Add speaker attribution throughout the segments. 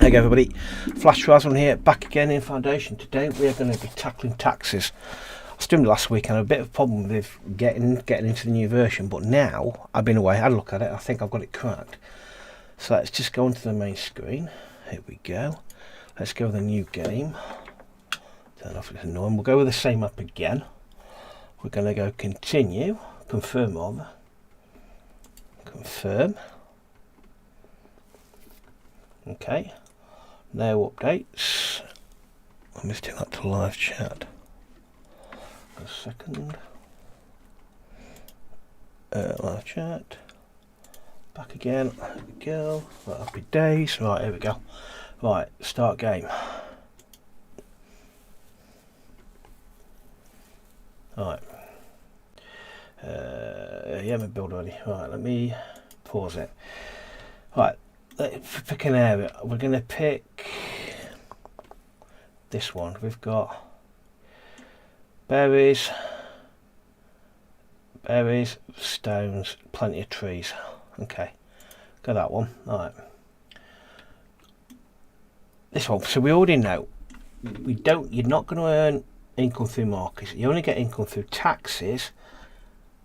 Speaker 1: Hey everybody, Flash Rasmus here, back again in Foundation. Today we are going to be tackling taxes. I was doing it last week and I had a bit of a problem with getting into the new version, but now I've been away, I had a look at it, I think I've got it cracked. So let's just go onto the main screen. Here we go. Let's go with a new game. Turn off it's annoying. We'll go with the same map again. We're going to go continue, confirm on, confirm. Okay, no updates. Let me do that to live chat. A second. Live chat. Back again. There we go. Right, happy days. Right, here we go. Right, start game. Right. Yeah, I'm build already. Right, let me pause it. Right. Let's pick an area. We're going to pick this one. We've got berries, stones, plenty of trees. Okay, got that one. All right. This one. So we already know you're not going to earn income through markets. You only get income through taxes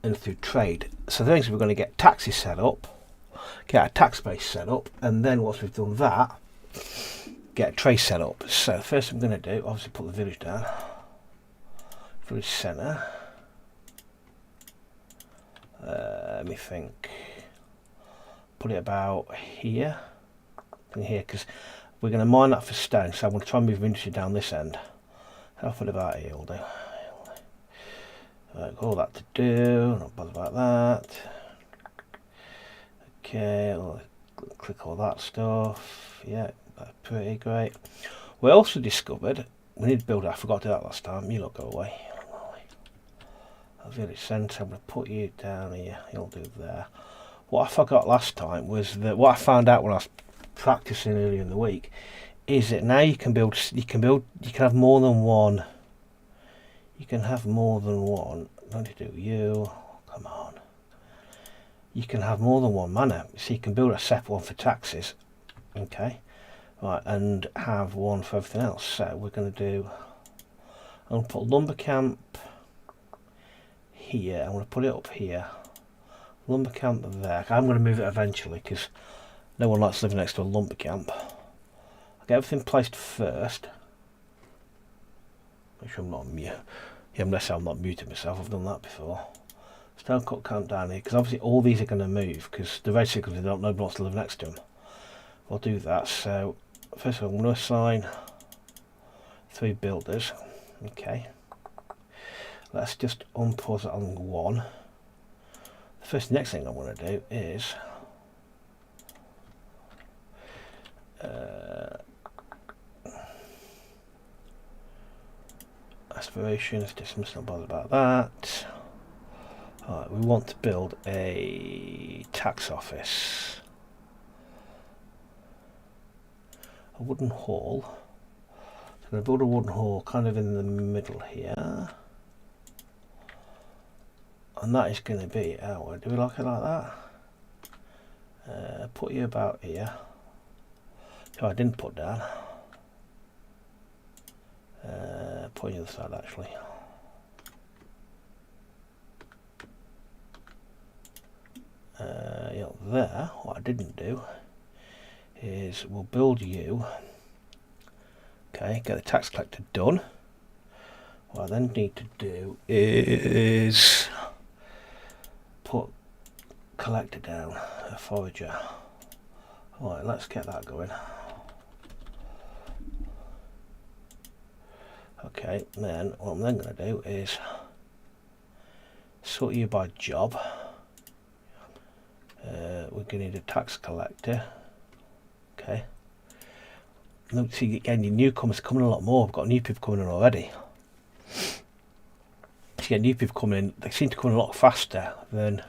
Speaker 1: and through trade. So the things we're going to get taxes set up. Get a tax base set up, and then once we've done that, get a trade set up. So first I'm going to do, obviously put the village down, village centre. Let me think. Put it about here, because we're going to mine that for stone. So I'm going to try and move industry down this end. I'll put it about here. Will do. Right, got all that to do. Not bother about that. Okay, I'll click all that stuff. Yeah, that's pretty great. We also discovered we need to build. I forgot to do that last time. You lot go away. Village centre. I'm going to put you down here. You'll do there. What I forgot last time was that what I found out when I was practicing earlier in the week is that now you can build. You can have more than one. You can have more than one. I'm going to do you. Come on. You can have more than one manor, so you can build a separate one for taxes, okay, right, and have one for everything else. So we're going to do, I'm going to put lumber camp here, I'm going to put it up here, lumber camp there. I'm going to move it eventually because no one likes living next to a lumber camp. I'll get everything placed first. Make sure I'm not mute. Yeah, unless I'm not muted myself, I've done that before. Stone cut camp down here, because obviously all these are going to move because the red signals, they don't know what's to live next to them. We'll do that. So first of all, I'm going to assign 3 builders. Okay, let's just unpause it on 1. The next thing I want to do is aspirations. Dismiss, not bother about that. Right, we want to build a tax office. A wooden hall. So I'm going to build a wooden hall kind of in the middle here. And that is going to be our, do we like it like that? Put you about here. So I didn't put down. Put you on the other side actually. There, what I didn't do is we'll build you. Okay, get the tax collector done. What I then need to do is put collector down, a forager. Alright, let's get that going. Okay, then what I'm then going to do is sort you by job. We're going to need a tax collector. Okay. Look, see again, your newcomers coming a lot more. We've got new people coming in already. So you get new people coming in. They seem to come in a lot faster than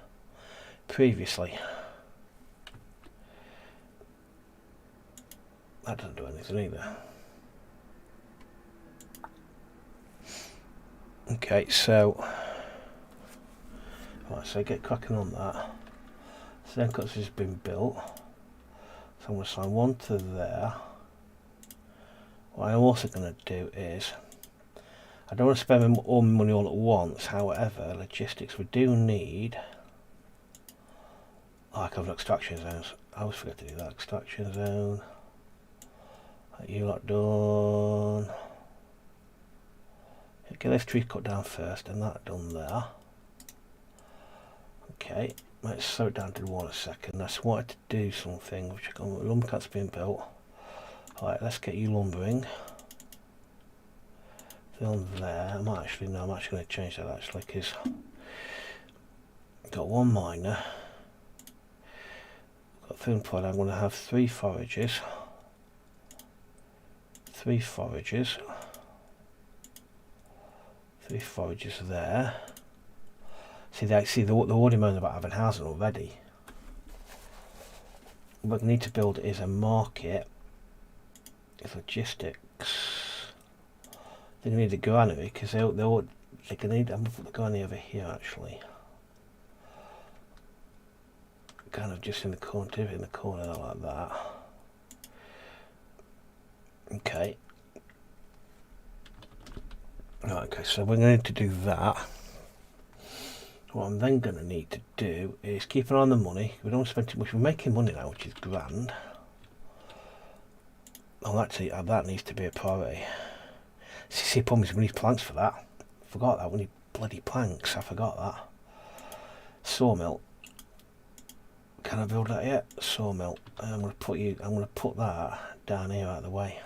Speaker 1: previously. That doesn't do anything either. Okay, so right, so get cracking on that. So then cuts has been built. So I'm going to assign 1 to there, What I'm also going to do is, I don't want to spend all my money all at once. However, logistics, we do need, I cover extraction zones. I always forget to do that. Extraction zone. You lot done. Get this tree cut down first, and that done there. Okay, let's slow it down to 1 a second. I just wanted to do something which I got, lumber cut's being built. Alright, let's get you lumbering. On there, I'm actually going to change that actually, because I've got 1 miner, got 3 pod. I'm going to have 3 forages, 3 forages there. See, they're already moaning about having housing already. What we need to build is a market, is logistics. They're going to need a granary, because they're going to need, I'm going to put the granary over here actually. Kind of just in the corner like that. Okay. Right, okay, so we're going to do that. What I'm then going to need to do is keep an eye on the money. We don't spend too much. We're making money now, which is grand. Oh, actually, that needs to be a priority. See, the problem is we need planks for that. Forgot that. We need bloody planks. I forgot that. Sawmill. Can I build that yet? Sawmill. I'm going to put that down here out of the way.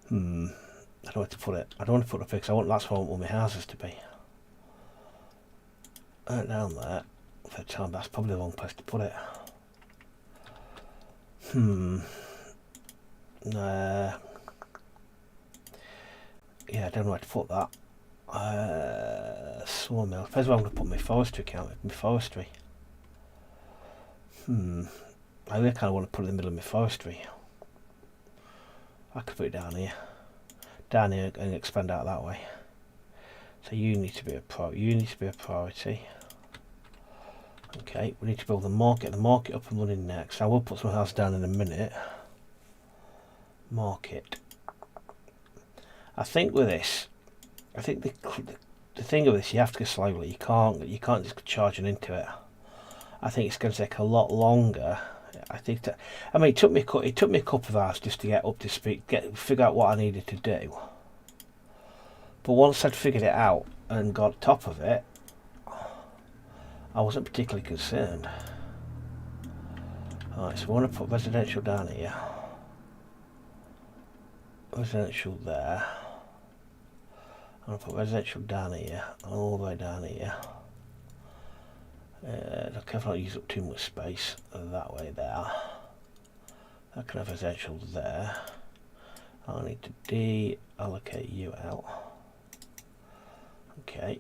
Speaker 1: I don't know where to put it. I don't want to put it up here because that's where I want all my houses to be. Right down there. For the time, that's probably the wrong place to put it. Yeah, I don't know where to put that. Sawmill. Depends where I'm going to put my forestry account. My forestry. I really kind of want to put it in the middle of my forestry. I could put it down here. Down here and expand out that way. So you need to be a priority. Okay, we need to build the market up and running next. I will put some house down in a minute. Market. I think with this, the thing of this, you have to go slowly. You can't just charge into it. I think it's going to take a lot longer. It took me a couple of hours just to get up to speed, figure out what I needed to do. But once I'd figured it out and got top of it, I wasn't particularly concerned. Alright, so we want to put residential down here. Residential there. I'm going to put residential down here, all the way down here. Look, if I don't use up too much space that way there. I can have residential there. I need to de-allocate you out. Okay,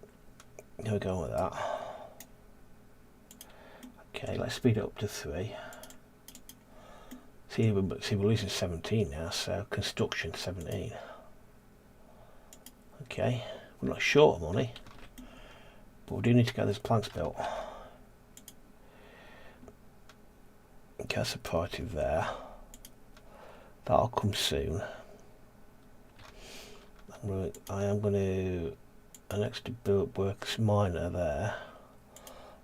Speaker 1: here we go with that. Okay, let's speed it up to 3. See, we're losing 17 now, so construction 17. Okay, we're not short of money, but we do need to get these planks built. Okay, that's a priority there. That'll come soon. I am going to an extra build works miner there.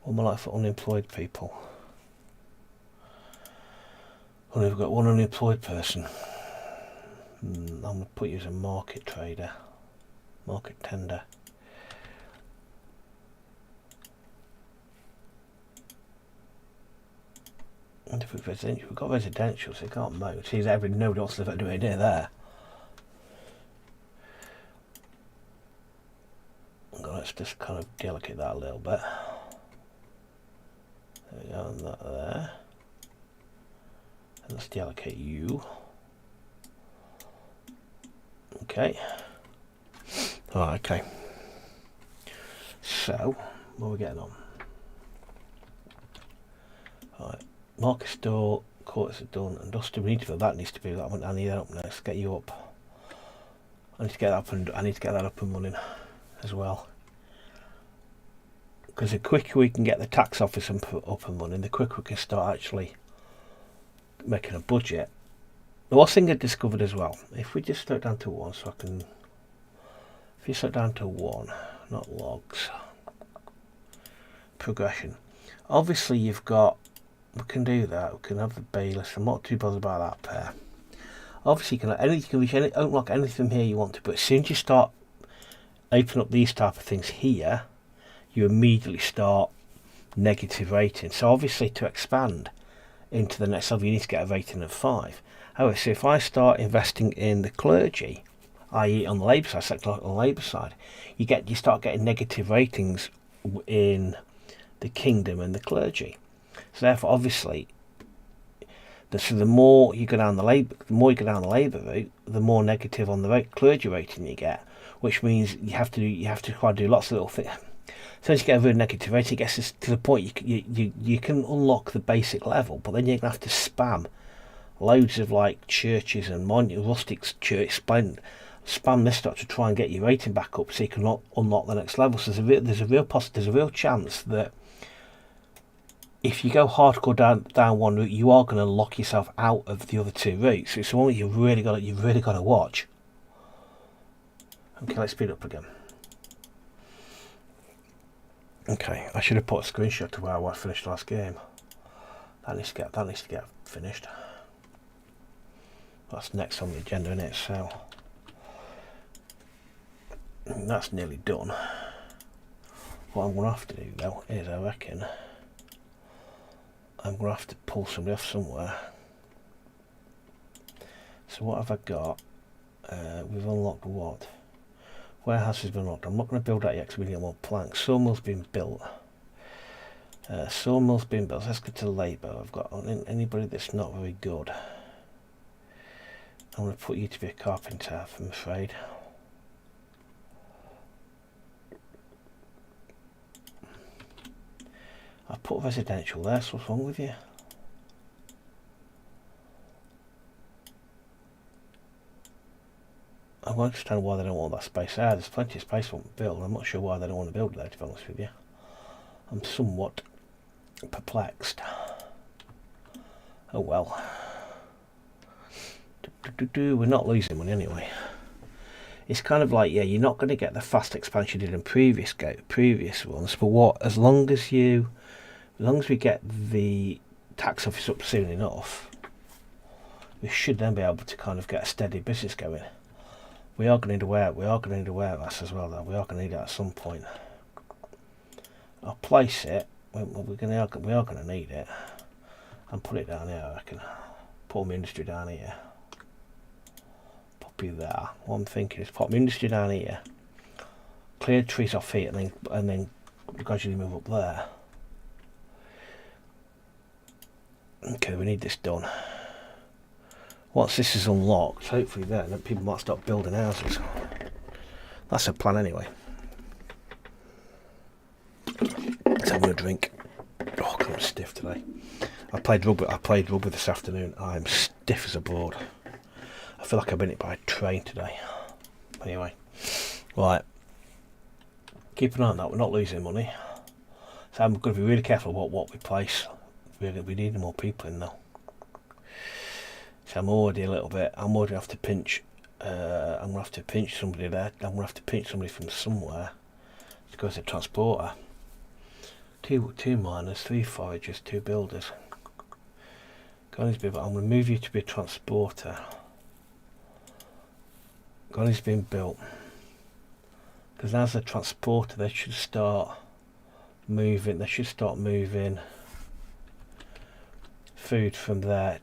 Speaker 1: What am I like for unemployed people? Only we've got 1 unemployed person. I'm going to put you as a market trader, market tender. And if we've got residential, so you can't mow. See, every node wants to live anywhere near there. Let's just kind of delicate that a little bit. There we go, and that there. And let's delicate you. Okay. Alright, okay. So, what are we getting on? Alright, market store, quarters are done, industrial, we need to build that, needs to be that. I need that up next, get you up. I need to get that up and running as well. Because the quicker we can get the tax office up and running, the quicker we can start actually making a budget The one thing I discovered as well, if we just slow it down to 1, so I can, if you slow it down to 1, not logs, progression. Obviously you've got, we can do that, we can have the bayless, I'm not too bothered about that pair. Obviously you can unlock anything here you want to, but as soon as you start opening up these type of things here, you immediately start negative rating. So obviously to expand into the next level you need to get a rating of 5. However, so if I start investing in the clergy, i.e. on the labour side, select on the labour side, you start getting negative ratings in the kingdom and the clergy. So therefore, obviously, the more you go down the labour route, the more negative on the clergy rating you get, which means you have to try to do lots of little things. So as you get a really negative rating, it gets to the point you can unlock the basic level, but then you're gonna have to spam loads of like churches and rustic church spam this stuff to try and get your rating back up so you can unlock the next level. So there's a real chance that if you go hardcore down one route, you are going to lock yourself out of the other 2 routes. So it's one you've really got to watch. Okay, let's speed up again. Okay, I should have put a screenshot to where I finished last game. That needs to get finished. That's next on the agenda, isn't it? So that's nearly done. What I'm going to have to do though is, I reckon, I'm going to have to pull somebody off somewhere. So what have I got? We've unlocked what? Warehouse has been unlocked. I'm not going to build that yet because we need more planks. Sawmill's been built. Let's go to labour. I've got anybody that's not very good. I'm going to put you to be a carpenter, I'm afraid. I put residential there, so what's wrong with you? I don't understand why they don't want that space there. There's plenty of space for them to build. I'm not sure why they don't want to build there, to be honest with you. I'm somewhat perplexed. Oh well. We're not losing money anyway. It's kind of like, yeah, you're not going to get the fast expansion you did in previous runs, but as long as we get the tax office up soon enough, we should then be able to kind of get a steady business going. We are going to need a warehouse as well, though. We are going to need it at some point. I'll place it. We are going to need it, and put it down here. I reckon. Put my industry down here. Pop you there. What I'm thinking is pop my industry down here. Clear trees off here, and then gradually move up there. Okay, we need this done. Once this is unlocked, hopefully then people might start building houses. That's the plan anyway. Let's have a drink. Oh, I'm stiff today. I played rugby this afternoon. I'm stiff as a board. I feel like I've been hit by a train today. Anyway, right. Keep an eye on that. We're not losing money. So I'm going to be really careful about what we place. We need more people in though. So I'm already have to pinch. I'm going to have to pinch somebody there. I'm going to have to pinch somebody from somewhere to go as a transporter. Two miners, 3 foragers, 2 builders. I'm going to move you to be a transporter. Granny's been built. Because as a transporter, they should start moving. Food from there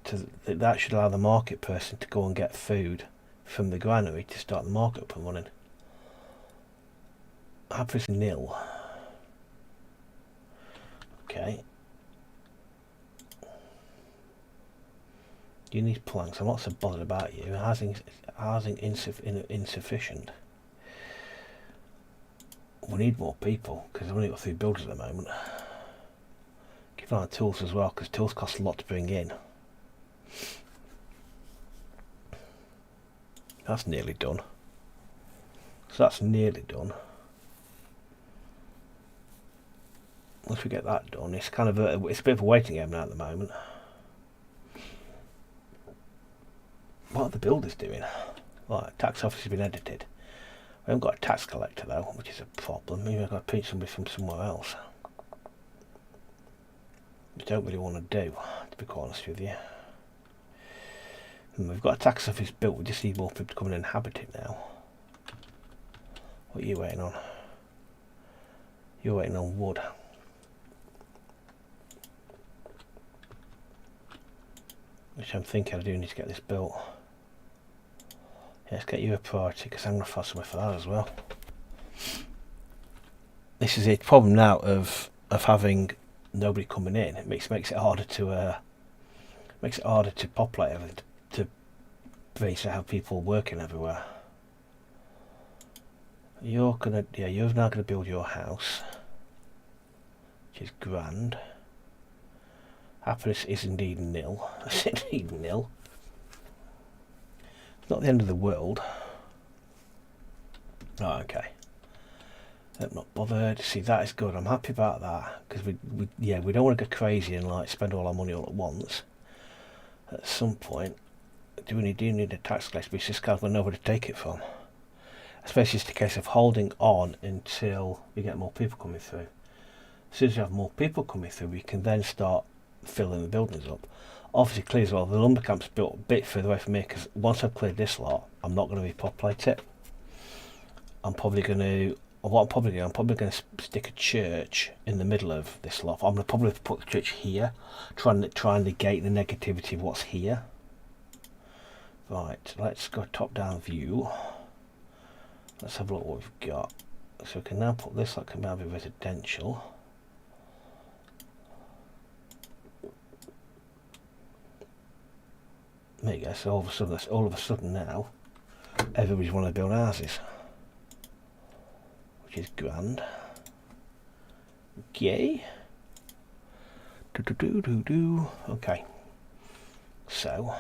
Speaker 1: that should allow the market person to go and get food from the granary to start the market up and running. Average nil. Okay. You need planks. I'm not so bothered about you. Housing insufficient. We need more people because I've only got 3 builders at the moment. Keep an eye on tools as well, because tools cost a lot to bring in. That's nearly done. So that's nearly done. Once we get that done, it's kind of it's a bit of a waiting game now at the moment. what are the builders doing? Right, tax office has been edited. We haven't got a tax collector though, which is a problem. Maybe I've got to pinch somebody from somewhere else. Which I don't really want to do, to be quite honest with you. And we've got a tax office built, we just need more people to come and inhabit it now. What are you waiting on? You're waiting on wood. Which I'm thinking I do need to get this built. Yeah, let's get you a priority because I'm going to find somewhere for that as well. This is the problem now of having nobody coming in. It makes it harder to populate everything, to basically have people working everywhere. You're now gonna build your house, which is grand. Happiness is indeed nil. It's indeed nil. It's not the end of the world. Oh, okay. I'm not bothered. See, that is good. I'm happy about that because we don't want to go crazy and like spend all our money all at once. At some point, do need a tax collector, but it's just kind of know where to take it from. Especially it's the case of holding on until we get more people coming through. As soon as you have more people coming through, we can then start filling the buildings up. Obviously, clear as well, the lumber camp's built a bit further away from me because once I've cleared this lot, I'm not going to repopulate it. I'm probably going to stick a church in the middle of this lot. I'm going to probably put the church here, try and negate the negativity of what's here. Right, let's go top-down view. Let's have a look what we've got. So we can now put this like can now be residential. There you go. So all of a sudden now, everybody's wanting to build houses, which is grand. Okay. Okay. So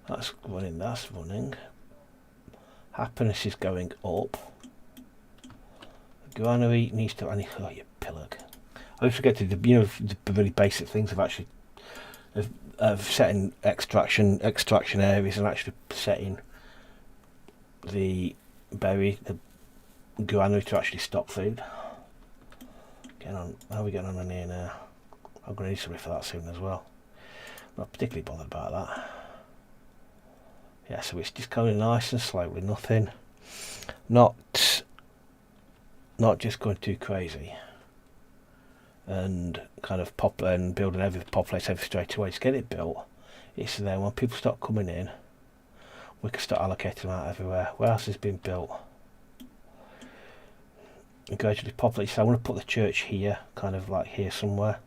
Speaker 1: that's running. That's running. Happiness is going up. The granary needs to. Oh, you pillock! I always forget to the really basic things of actually of setting extraction areas and actually setting the granary to actually stock food. How are we getting on here now? I'm going to need somebody for that soon as well. I'm not particularly bothered about that. Yeah, so it's just going nice and slowly, nothing, not just going too crazy, and kind of building populate everything straight away. Just get it built. It's there when people start coming in, we can start allocating them out everywhere. Where else has been built? And gradually populate. So I want to put the church here, kind of like here somewhere.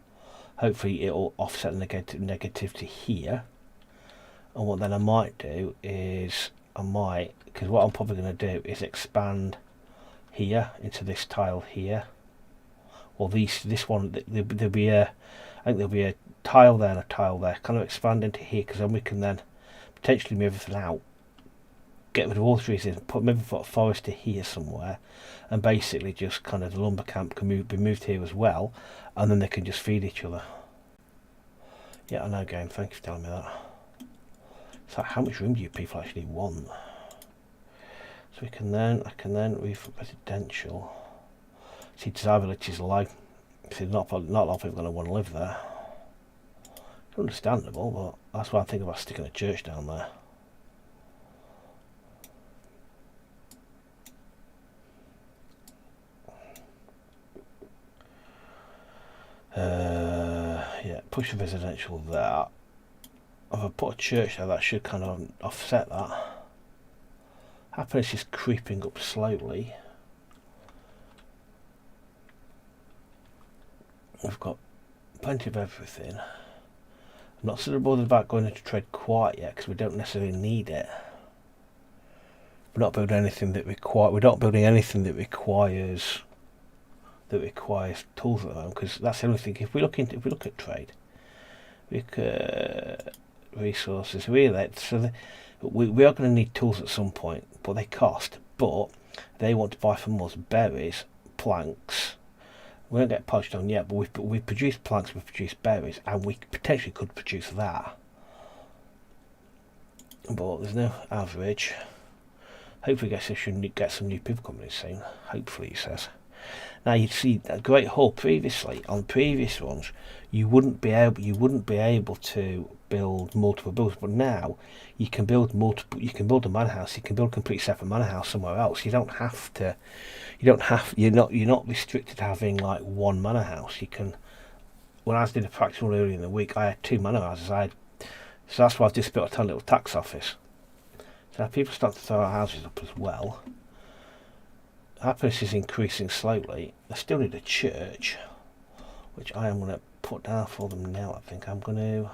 Speaker 1: Hopefully it'll offset the negativity here. And what then I might do is because what I'm probably going to do is expand here into this tile here. Well, this one there'll be I think there'll be a tile there and a tile there. Kind of expand into here because then we can then potentially move everything out, get rid of all the trees and put a forest to here somewhere, and basically just kind of the lumber camp can be moved here as well, and then they can just feed each other. Yeah, I know, game. Thank you for telling me that. So how much room do you people actually want? So I can then residential. See, desirability is low. See, not a lot of people are going to want to live there. It's understandable, but that's why I'm thinking about sticking a church down there. Yeah, push the residential there. If I put a church there, that should kind of offset that. Happiness is creeping up slowly. We've got plenty of everything. I'm not so bothered about going into trade quite yet because we don't necessarily need it. We're not building anything that requires tools at the moment, because that's the only thing. If we look at trade, we could resources. We are going to need tools at some point, but they cost. But they want to buy from us berries, planks. We don't get polished on yet, but we produce planks, we produce berries, and we potentially could produce that. but there's no average. Hopefully they should get some new people coming in soon. Hopefully, he says. Now you'd see a Great Hall previously on previous ones, you wouldn't be able to build multiple buildings, but now you can build multiple. You can build a manor house. You can build a completely separate manor house somewhere else. You don't have to. You don't have. You're not restricted to having like one manor house. You can. When I did a practice one earlier in the week, I had two manor houses. So that's why I've just built a tiny little tax office. So people start to throw our houses up as well. Happiness is increasing slowly. They still need a church, which I am going to put down for them now. I think I'm going to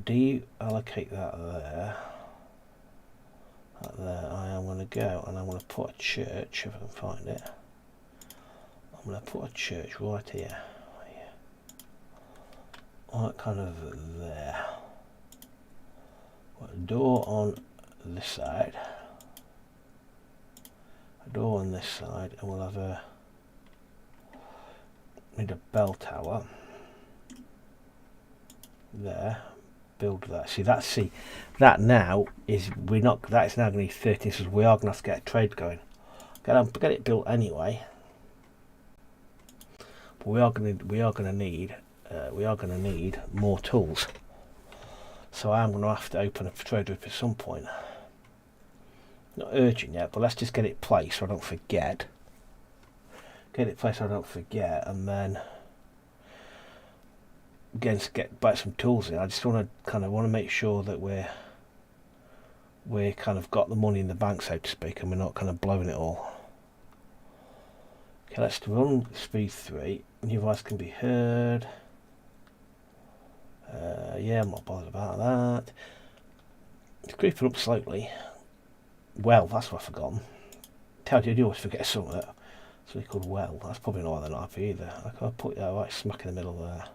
Speaker 1: deallocate that there. That there. I am going to go and I'm going to put a church, if I can find it. I'm going to put a church right here. Right, kind of there. A door on this side. A door on this side, and we'll have need a bell tower there. Build that. See that now is that is now going to need 13. So we are going to have to get a trade going. Get it built anyway. But we are going to need more tools. So I'm going to have to open a trade group at some point. Not urgent yet, but let's just get it placed so I don't forget. And then again, get back some tools in. I just want to make sure that we're kind of got the money in the bank, so to speak, and we're not kind of blowing it all. Okay, let's run speed 3. New voice can be heard. Yeah, I'm not bothered about that. It's creeping up slowly. Well, that's what I've forgotten. Tell you, I do always forget something. It's really called well. That's probably not an IP either. I can put that right smack in the middle there.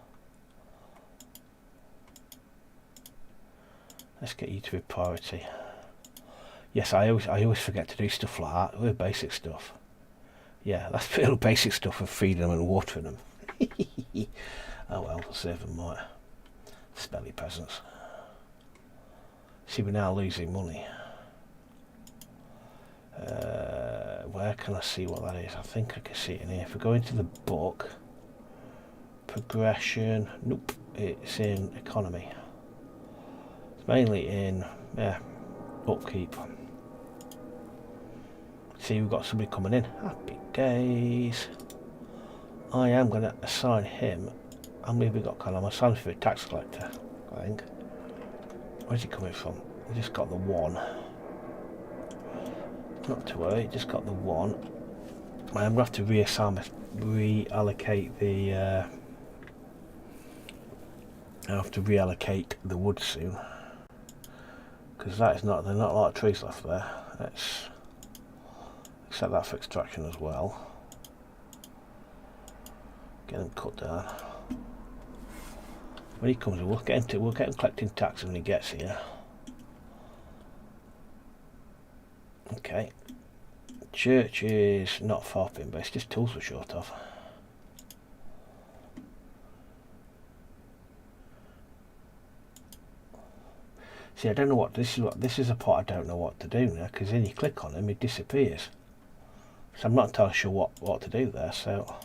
Speaker 1: Let's get you to be priority. Yes, I always forget to do stuff like that. Real basic stuff. Yeah, that's real basic stuff of feeding them and watering them. Oh well, save them right. Smelly peasants. See, we're now losing money. Where can I see what that is? I think I can see it in here. If we go into the book, progression, nope, it's in economy. It's mainly in, upkeep. See, we've got somebody coming in. Happy days. I am going to assign him. How many have we got? I'm assigned for a tax collector, I think. Where's he coming from? We just got the one. Not to worry, just got the one. I'm going to have to reallocate the. I have to reallocate the wood soon, because that is not. There's not a lot of trees left there. Let's set that for extraction as well. Get them cut down. When he comes in, we'll get him collecting tax when he gets here. Okay. Church is not far up in, but it's just tools we're short of. See, I don't know what this is a part I don't know what to do now, because then you click on him, he disappears. So I'm not entirely sure what to do there. So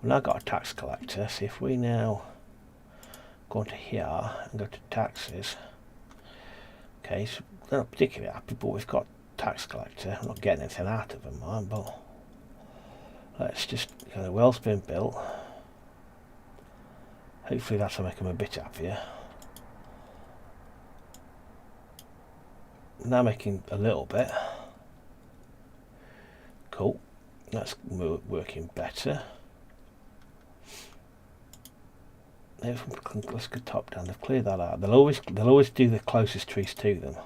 Speaker 1: we've now got a tax collector. See if we now go into here and go to taxes. Okay, so they're not particularly happy, but we've got tax collector. I'm not getting anything out of them, man, but let's just the well's been built. Hopefully that'll make them a bit happier. Now making a little bit. Cool. That's working better. Let's go top down. They've cleared that out. They'll always do the closest trees to them.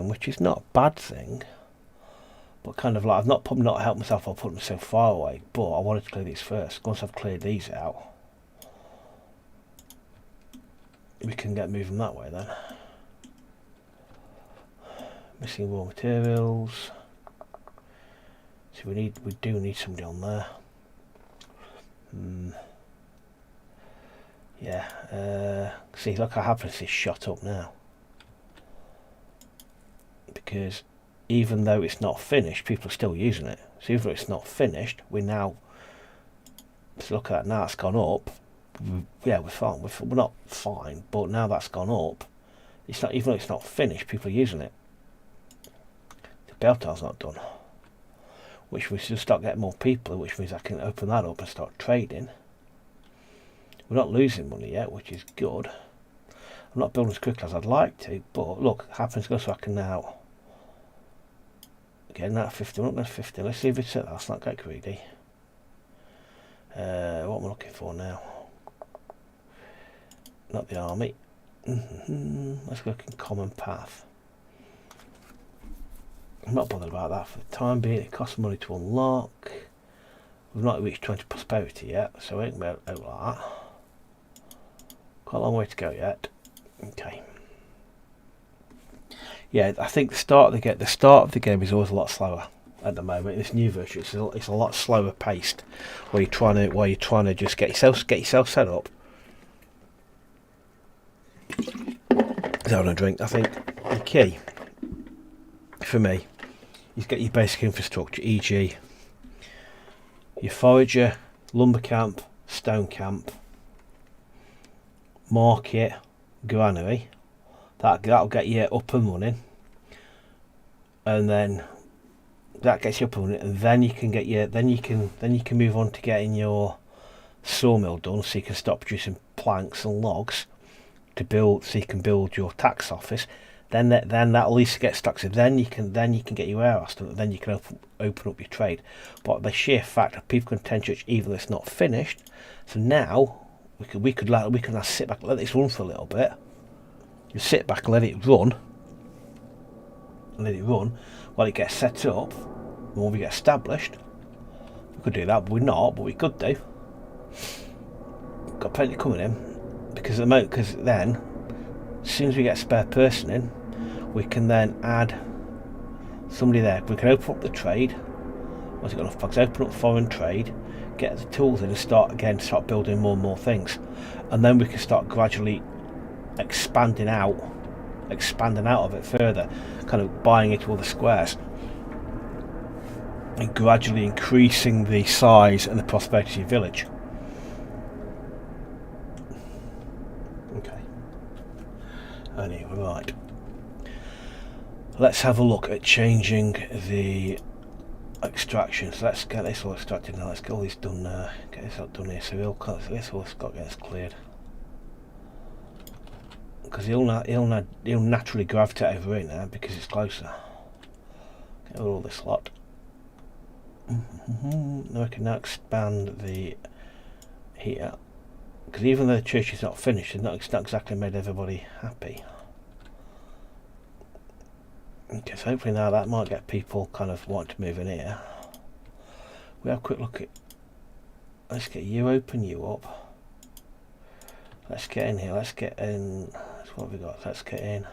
Speaker 1: Which is not a bad thing. But kind of like I've probably not helped myself or put myself far away. But I wanted to clear these first. Once I've cleared these out, we can get moving that way then. Missing raw materials. So we do need somebody on there. Yeah, see, look how happiness is shot up now. Because even though it's not finished, people are still using it. So even though it's not finished, we now, so look at that, now it's gone up. Yeah, we're fine. We're not fine, but now that's gone up. It's not, even though it's not finished, people are using it. The bell tower's not done, which means we'll start getting more people, which means I can open that up and start trading. We're not losing money yet, which is good. I'm not building as quickly as I'd like to, but look, it happens to go, so I can now get that 50. We're not going to 50. Let's see if it's at that. Let's not get greedy. What am I looking for now? Not the army. Let's look in common path. I'm not bothered about that for the time being. It costs money to unlock. We've not reached 20 prosperity yet, so we ain't about that. Quite a long way to go yet. Okay. Yeah, I think the start of the game is always a lot slower at the moment. This new version, it's a lot slower paced. Where you're trying to just get yourself set up. Having a drink. I think the key for me is get your basic infrastructure, e.g. your forager, lumber camp, stone camp, market, granary. That'll get you up and running, and then that gets you up and running, and then you can move on to getting your sawmill done, so you can start producing planks and logs to build, so you can build your tax office. Then that at least get stuck. So then you can get your warehouse done, and then you can open up your trade. But the sheer fact that people can tension even though it's not finished. So now we could now sit back and let this run for a little bit. You sit back and let it run while it gets set up, and when we get established. We could do that, but we're not. But we could do. Got plenty coming in, because at the moment, because then as soon as we get a spare person in, we can then add somebody there. We can open up the trade. Once we've got enough bugs, open up foreign trade, get the tools in, and start building more and more things, and then we can start gradually expanding out of it further, kind of buying into all the squares and gradually increasing the size and the prosperity of your village. Okay. Anyway, right. Let's have a look at changing the extraction. So let's get this all extracted now. Let's get all this done. Get this all done here. So we'll cut this all. Got to get this cleared. Because he'll naturally gravitate over here now because it's closer. Get all this lot. Now we can now expand the here, because even though the church is not finished, it's not exactly made everybody happy. Okay, so hopefully now that might get people kind of wanting to move in here. We have a quick look at. Let's get you open you up. Let's get in here. Let's get in. That's what we got. Let's get in.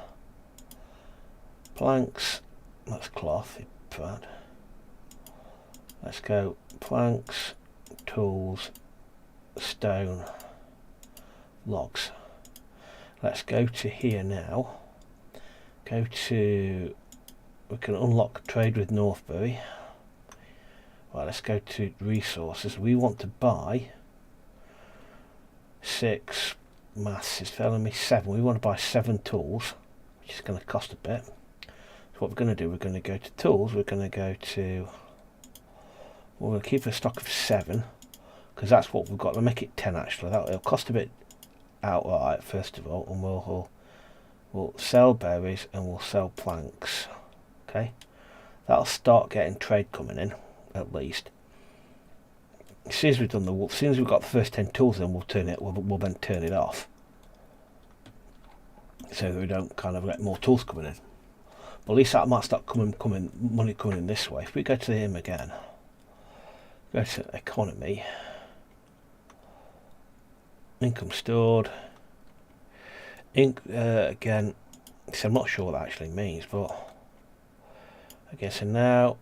Speaker 1: Planks. That's cloth. Brad. Let's go planks, tools, stone, logs. Let's go to here now. Go to. We can unlock trade with Northbury. Right, let's go to resources. We want to buy 6. Maths is telling me 7. We want to buy 7 tools, which is going to cost a bit. So what we're going to do, we're going to go to tools. We're going to go to. We're going to keep a stock of 7 because that's what we've got. We'll make it 10 actually. It'll cost a bit outright first of all, and we'll sell berries and we'll sell planks. Okay, that'll start getting trade coming in at least. As soon as we've done as soon as we've got the first 10 tools, then we'll then turn it off, so that we don't kind of get more tools coming in. But at least that might start money coming in this way. If we go to him again, go to economy, income stored, again. So I'm not sure what that actually means, but okay. So now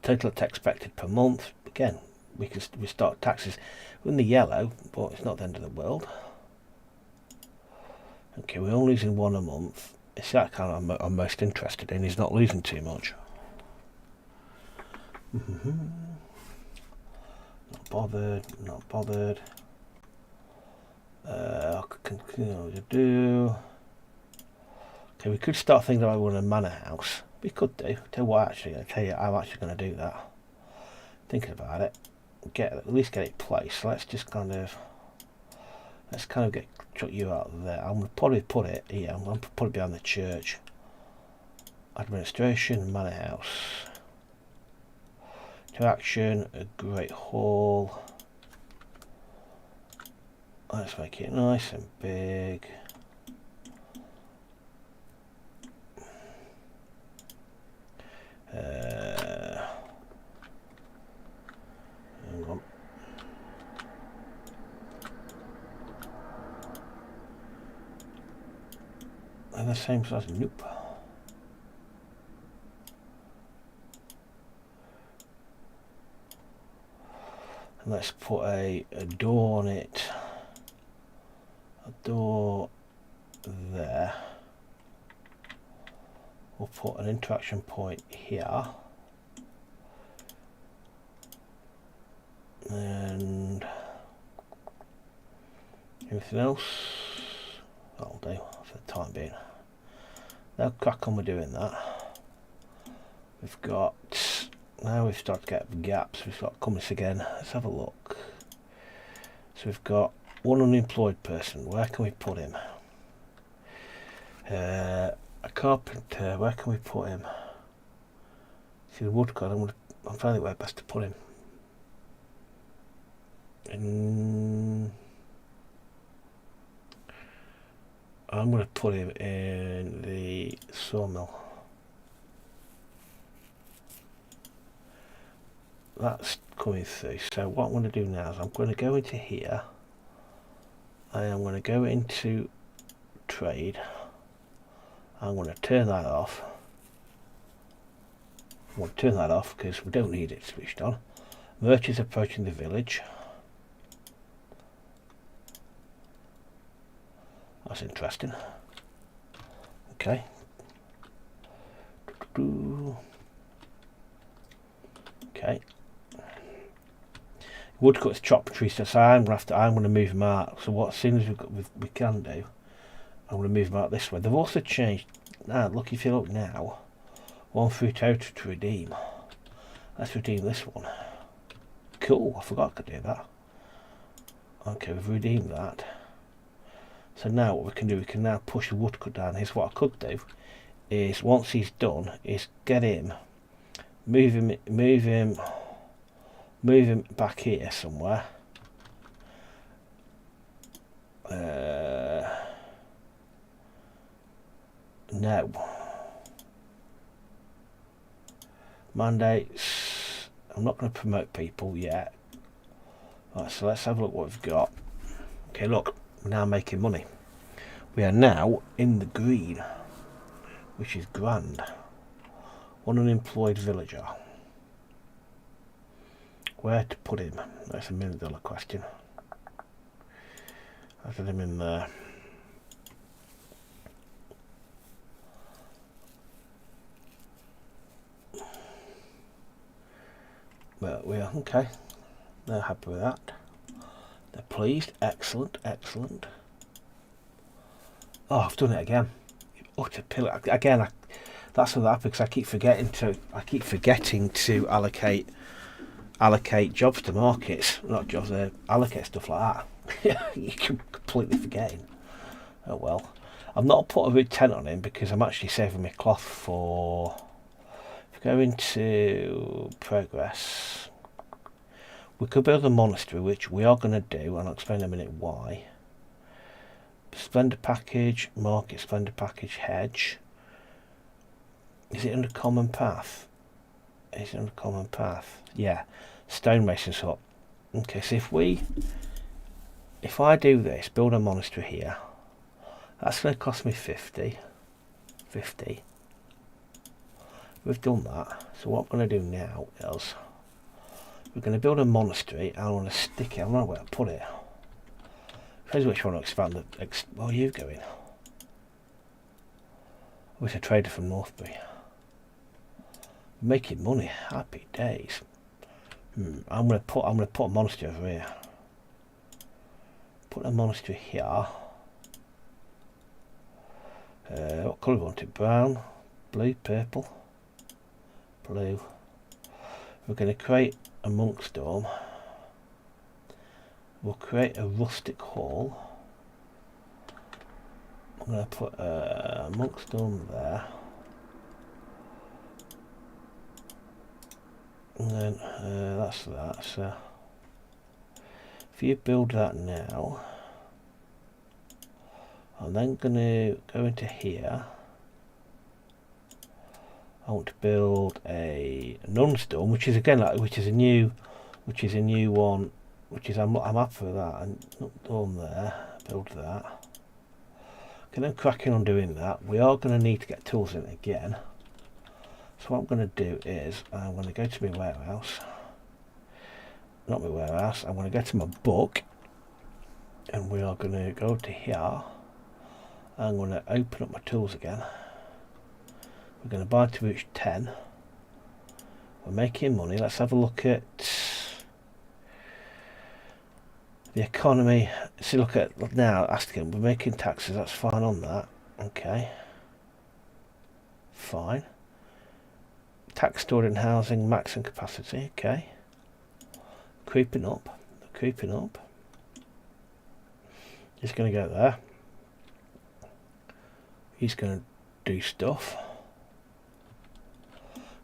Speaker 1: total expected per month. Again, we start taxes. We're in the yellow, but it's not the end of the world. Okay, we're only losing one a month. It's that kind of I'm most interested in. He's not losing too much. Not bothered. Not bothered. Continue to do. Okay, we could start thinking about running a manor house. We could do. Tell you what, actually, I tell you, I'm actually going to do that. Thinking about it, at least get it placed. So let's kind of get you out there. I'm going to probably put it here. I'm going to put it behind the church. Administration, manor house. To action, a great hall. Let's make it nice and big. Hang on. They're the same size. Nope. And let's put a door on it. A door there. We'll put an interaction point here. And everything else that'll do for the time being. Now crack on with doing that. We've got, now we've started to get gaps. We've got comments again. Let's have a look. So we've got one unemployed person. Where can we put him? A carpenter. Where can we put him? See the woodcut. I'm finding where best to put him. I'm going to put him in the sawmill. That's coming through. So what I'm going to do now is I'm going to go into here. I am going to go into trade. I'm going to turn that off. I want to turn that off because we don't need it switched on. Merchants approaching the village. That's interesting. Okay. Okay. Woodcut's chop trees. So I'm going to move them out. So what? As soon as we can do, I'm going to move them out this way. They've also changed. Now look, if you look now, one fruit out to redeem. Let's redeem this one. Cool. I forgot I could do that. Okay, we've redeemed that. So now what we can do, we can now push the woodcut down. Here's what I could do, is once he's done, is get him, move him back here somewhere. No. Mandates. I'm not going to promote people yet. Right, so let's have a look what we've got. Okay, look. We're now making money. We are now in the green, which is grand. One unemployed villager. Where to put him? That's $1 million question. I put him in there. Well, we are okay. They're happy with that. They're pleased. Excellent, excellent. Oh, I've done it again. Utter pillar again. That's what happens because I keep forgetting to allocate jobs to markets, not jobs. Allocate stuff like that. You can completely forgetting. Oh well. I've not put a root tent on him because I'm actually saving my cloth for. If we go into progress. We could build a monastery, which we are going to do, and I'll explain in a minute why. Splendor package, market, splendor package, hedge. Is it under common path? Is it under common path? Yeah. Stonemason's hut. Okay, so if I do this, build a monastery here, that's going to cost me 50. We've done that. So what I'm going to do now is we're going to build a monastery. I want to stick it. I don't know where to put it. Depends which one to expand. Where are you going? I wish a trader from Northbury. Making money. Happy days. I'm gonna put a monastery over here. Put a monastery here. What colour do we want it? Brown, blue, purple, blue. We're going to create a monk's dorm. We'll create a rustic hall. I'm going to put a monk's dorm there. And then that's that. So if you build that now, I'm then going to go into here. I want to build a nun's dorm, which is again which is a new one. I'm up for that. And dorm there. Build that. Okay, then cracking on doing that. We are going to need to get tools in again. So what I'm going to do is I'm going to go to my warehouse. Not my warehouse. I'm going to go to my book, and we are going to go to here. I'm going to open up my tools again. We're going to buy to reach 10. We're making money. Let's have a look at the economy. See, look at now. Asking, we're making taxes. That's fine on that. Okay. Fine. Tax stored in housing, max and capacity. Okay. Creeping up. Creeping up. He's going to go there. He's going to do stuff.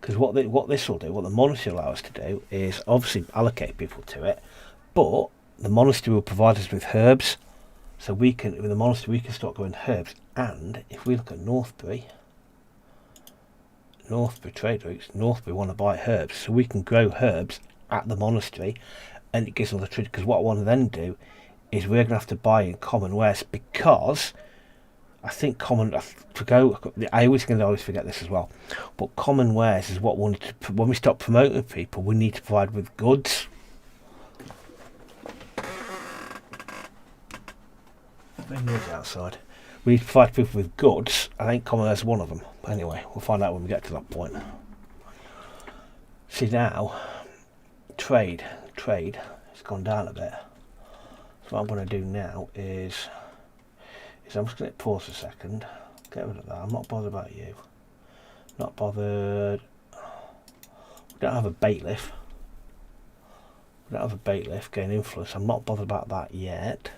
Speaker 1: Because what this will do, what the monastery will allow us to do, is obviously allocate people to it, but the monastery will provide us with herbs, so we can, with the monastery, we can start growing herbs. And if we look at Northbury trade routes, Northbury want to buy herbs, so we can grow herbs at the monastery, and it gives us the trade. Because what I want to then do is we're going to have to buy in common wares, because I think common to go. I always forget this as well. But common wares is what we need to. When we start promoting people, we need to provide with goods. Very noisy outside. We need to provide people with goods. I think common wares is one of them. Anyway, we'll find out when we get to that point. See now, trade has gone down a bit. So what I'm going to do now is I'm just going to pause a second, get rid of that. I'm not bothered about you. Not bothered. We don't have a bailiff. Gain influence. I'm not bothered about that yet.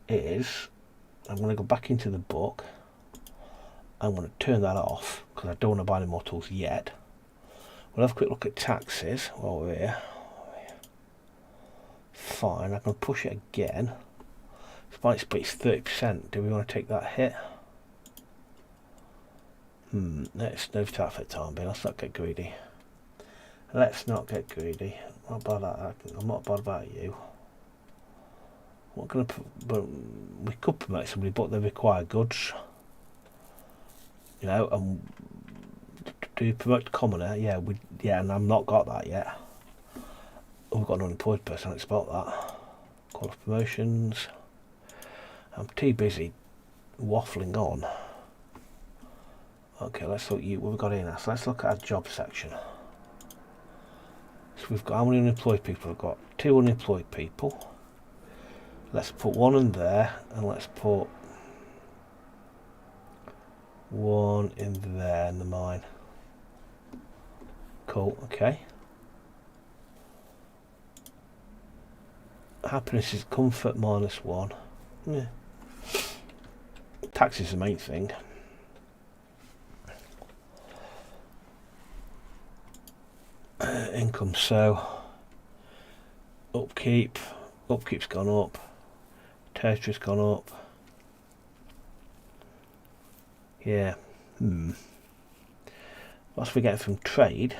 Speaker 1: I'm going to go back into the book. I'm going to turn that off because I don't want to buy any more tools yet. We'll have a quick look at taxes while we're here. Fine, I can push it again. But it's 30%. Do we want to take that hit? Let's no start for the time being. Let's not get greedy. I'm not about that. I'm not bad about you. What gonna but we could promote somebody, but they require goods. You know, and do you promote commoner? Yeah, and I've not got that yet. Oh, we've got an unemployed person. Let's spot that. Call of promotions. I'm too busy waffling on. Okay, let's look at what we've got here now. So let's look at our job section. So we've got how many unemployed people? We've got 2 unemployed people. Let's put 1 in there, and let's put 1 in there in the mine. Cool, okay. Happiness is comfort -1. Yeah. Tax is the main thing. Income, so upkeep's gone up, territory's gone up. Yeah. What's we getting from trade?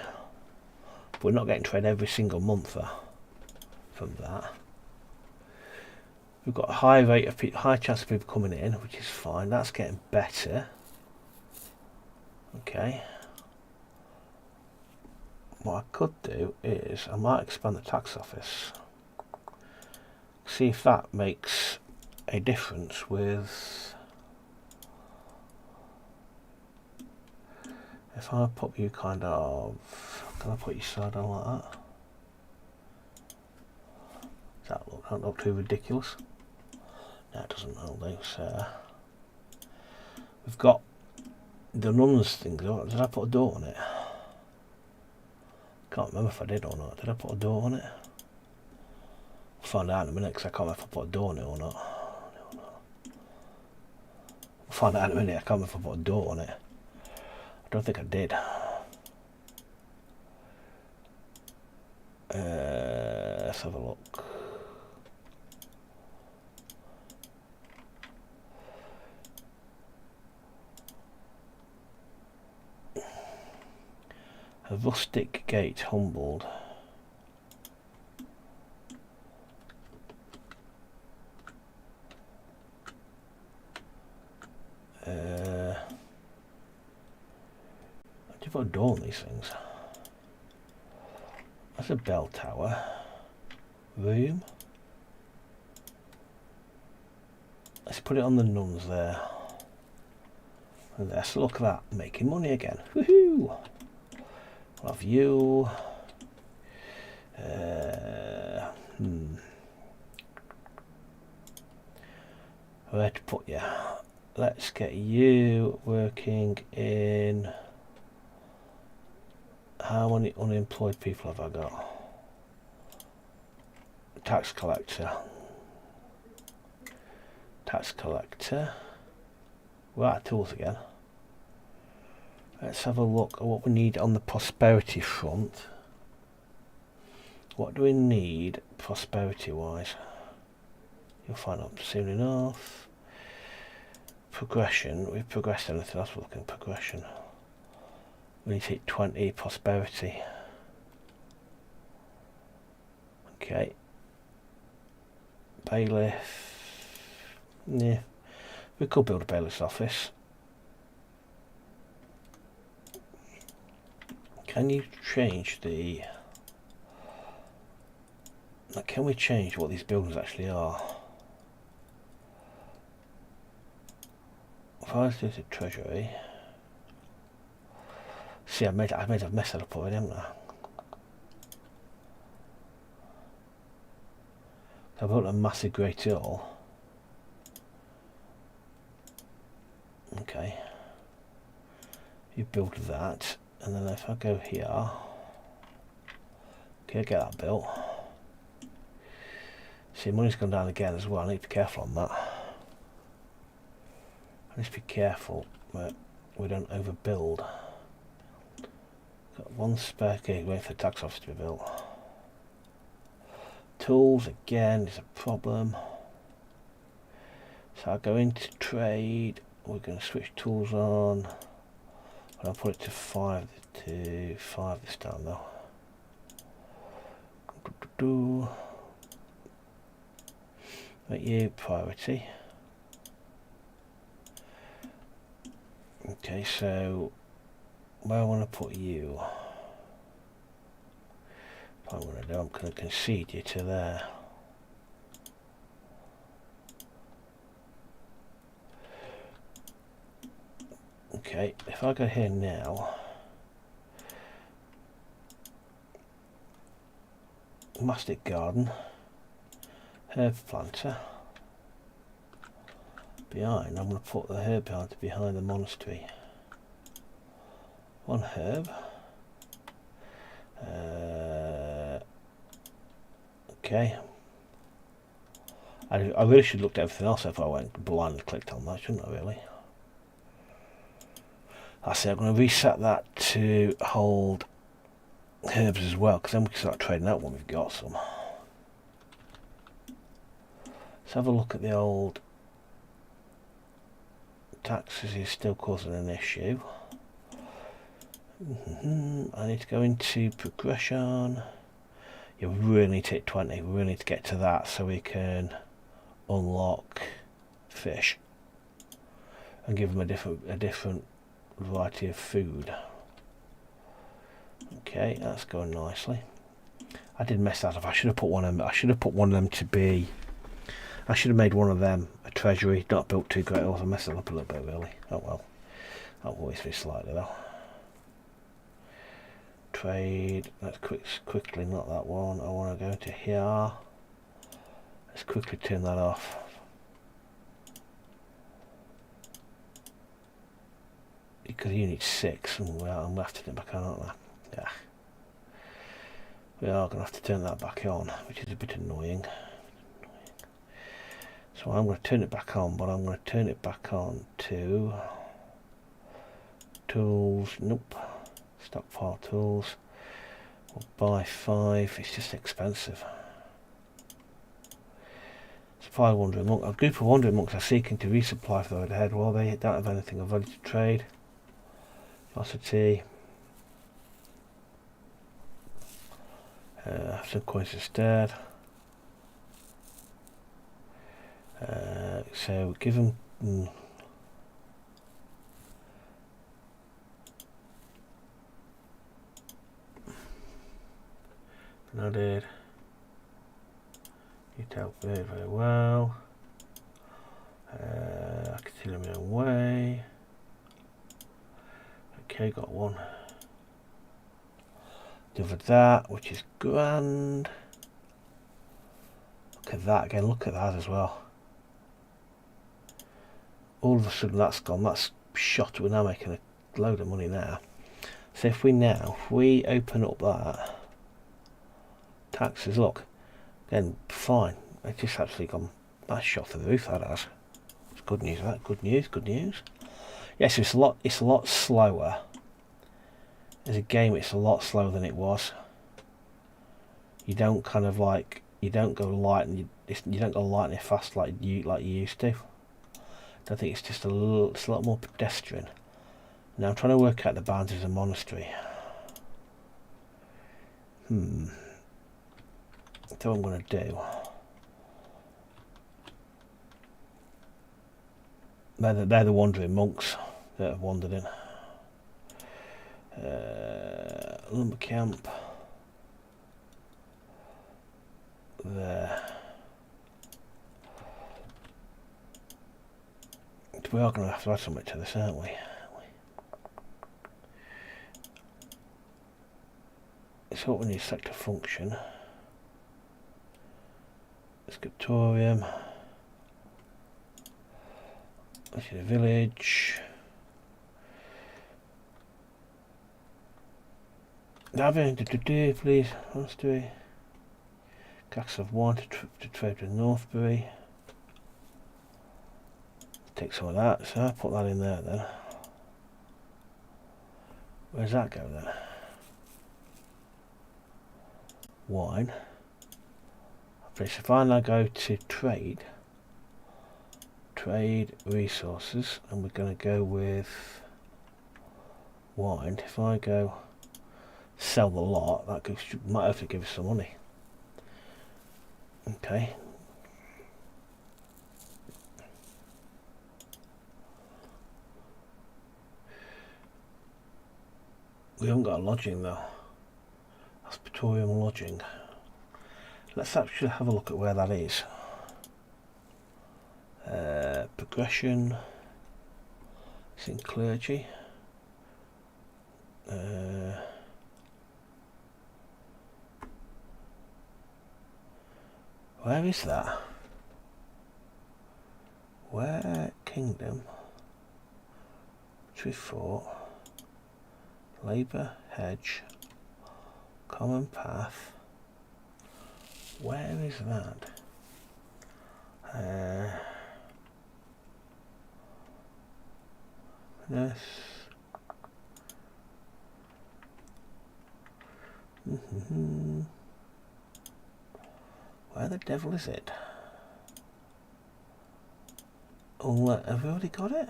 Speaker 1: But we're not getting trade every single month from that. We've got a high chance of people coming in, which is fine. That's getting better. Okay. what I could do is I might expand the tax office, see if that makes a difference with, if I put you kind of, can I put you side on like that? Does that don't look too ridiculous? No, it doesn't do. So we've got the nuns thing. Did I put a door on it? Can't remember if I did or not. Did I put a door on it? We'll find out in a minute because I can't remember if I put a door on it or not. We'll find out in a minute. I can't remember if I put a door on it. I don't think I did. Let's have a look. A rustic gate humbled. How do you put a door on these things? That's a bell tower. Room. Let's put it on the nuns there. And let's look at that, making money again. Woohoo! We'll have you. Where to put you? Let's get you working in. How many unemployed people have I got? Tax collector. Tax collector. We're out of tools again. Let's have a look at what we need on the prosperity front. What do we need prosperity wise? You'll find out soon enough. Progression. We've progressed anything else? We're looking at progression. We need to hit 20 prosperity. Okay. Bailiff. Yeah. We could build a bailiff's office. Can you change the... Can we change what these buildings actually are? If I was to do the treasury... See, I've messed that up already, haven't I? I've built a massive great hall. Okay. You build that, and then if I go here, okay, get that built. See, money's gone down again as well. I need to be careful on that. I need to be careful that we don't overbuild. Got one spare key waiting for the tax office to be built. Tools again is a problem. So I'll go into trade. We're going to switch tools on. I'll put it to 5 this time though. Make you priority. Okay, so where I want to put you? What I'm going to do, I'm going to concede you to there. Okay, if I go here now, mastic garden, herb planter. Behind, I'm going to put the herb planter behind the monastery. One herb. Okay. I really should have looked at everything else if I went blind and clicked on that, shouldn't I really? I say I'm going to reset that to hold herbs as well, because then we can start trading out when we've got some. Let's have a look at the old taxes. Is still causing an issue. I need to go into progression. You really need to hit 20. We really need to get to that so we can unlock fish and give them a different variety of food. Okay, that's going nicely. I did mess that up. I should have put one of them. I should have put one of them to be. I should have made one of them a treasury, not built too great. I messed it up a little bit, really. Oh well. I'll always be slightly though. Trade. Let's quickly, not that one. I want to go to here. Let's quickly turn that off. Because you need 6, and I'm going to have to turn it back on, aren't I? Yeah. We are going to have to turn that back on, which is a bit annoying. So I'm going to turn it back on, but I'm going to turn it back on to tools. Nope. Stockpile tools. We'll buy 5. It's just expensive. Supply wandering monk. A group of wandering monks are seeking to resupply for the road ahead. Well, they don't have anything of value to trade. Velocity. Some coins instead. So give them. Nodded. You tell very, very well. I can see them in a way. Okay, got one. Delivered that, which is grand. Look at that again, look at that as well. All of a sudden that's gone, that's shot. We're now making a load of money now. So if we open up that, taxes, look, then fine. It's just actually gone, that's shot through the roof, that has. It's good news, that, good news, good news. Yes, it's a lot slower. As a game, it's a lot slower than it was. You don't kind of like, you don't go light and you don't go light and fast like you used to. I think it's just it's a lot more pedestrian. Now I'm trying to work out the boundaries of the monastery. That's what I'm going to do. They're the wandering monks that have wandered in. Lumber camp. There. We are going to have to add something to this, aren't we? It's what we need, sector function. Scriptorium. This is a village. Have anything to do, please? Monastery. Castle of 1 to trade with Northbury. Take some of that, so I'll put that in there then. Where's that go then? Wine. Okay, so if I now go to trade resources, and we're going to go with wine. If I go sell the lot, that might have to give us some money. Okay. We haven't got a lodging though. Hospitatorium lodging. Let's actually have a look at where that is. Progression. It's in clergy. Where is that? Where kingdom? Tree fort. Labour hedge. Common path. Where is that? Yes. Where the devil is it? Oh, have we already got it?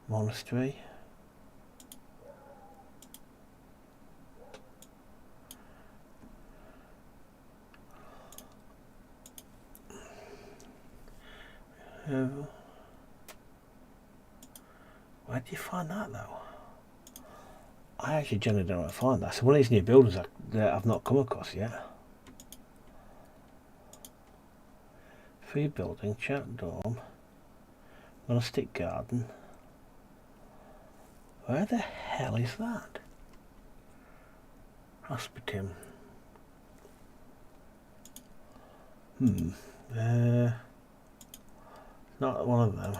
Speaker 1: Monastery. Where do you find that though? I actually generally don't know how to find that. So one of these new buildings that I've not come across yet. Free building, chat dorm, monastic garden. Where the hell is that? Hospitum. Not one of them.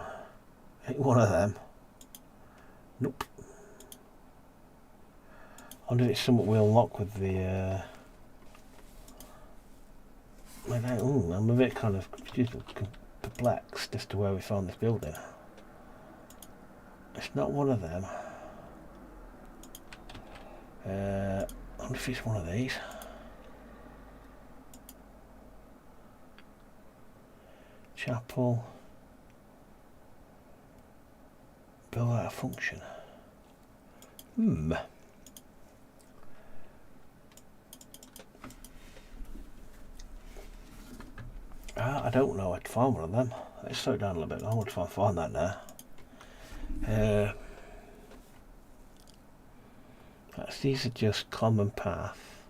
Speaker 1: Ain't one of them. Nope. I wonder if it's something we unlock with the I'm a bit kind of perplexed as to where we found this building. It's not one of them. I wonder if it's one of these. Chapel. Build out a function. I don't know. I'd find one of them. Let's slow it down a little bit. I want to try and find that now. These are just common path.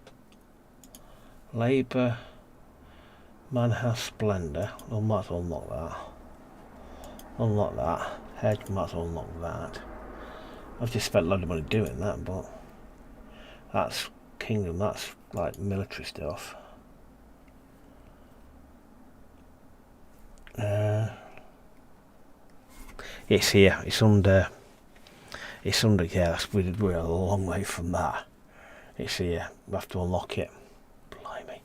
Speaker 1: Labour. Manhouse Splendour. Well, might as well unlock that. Unlock that. Hedge, might as well unlock that. I've just spent a lot of money doing that, but that's Kingdom. That's like military stuff. It's here. It's under. Yeah, we're a long way from that. It's here. We have to unlock it. Blimey,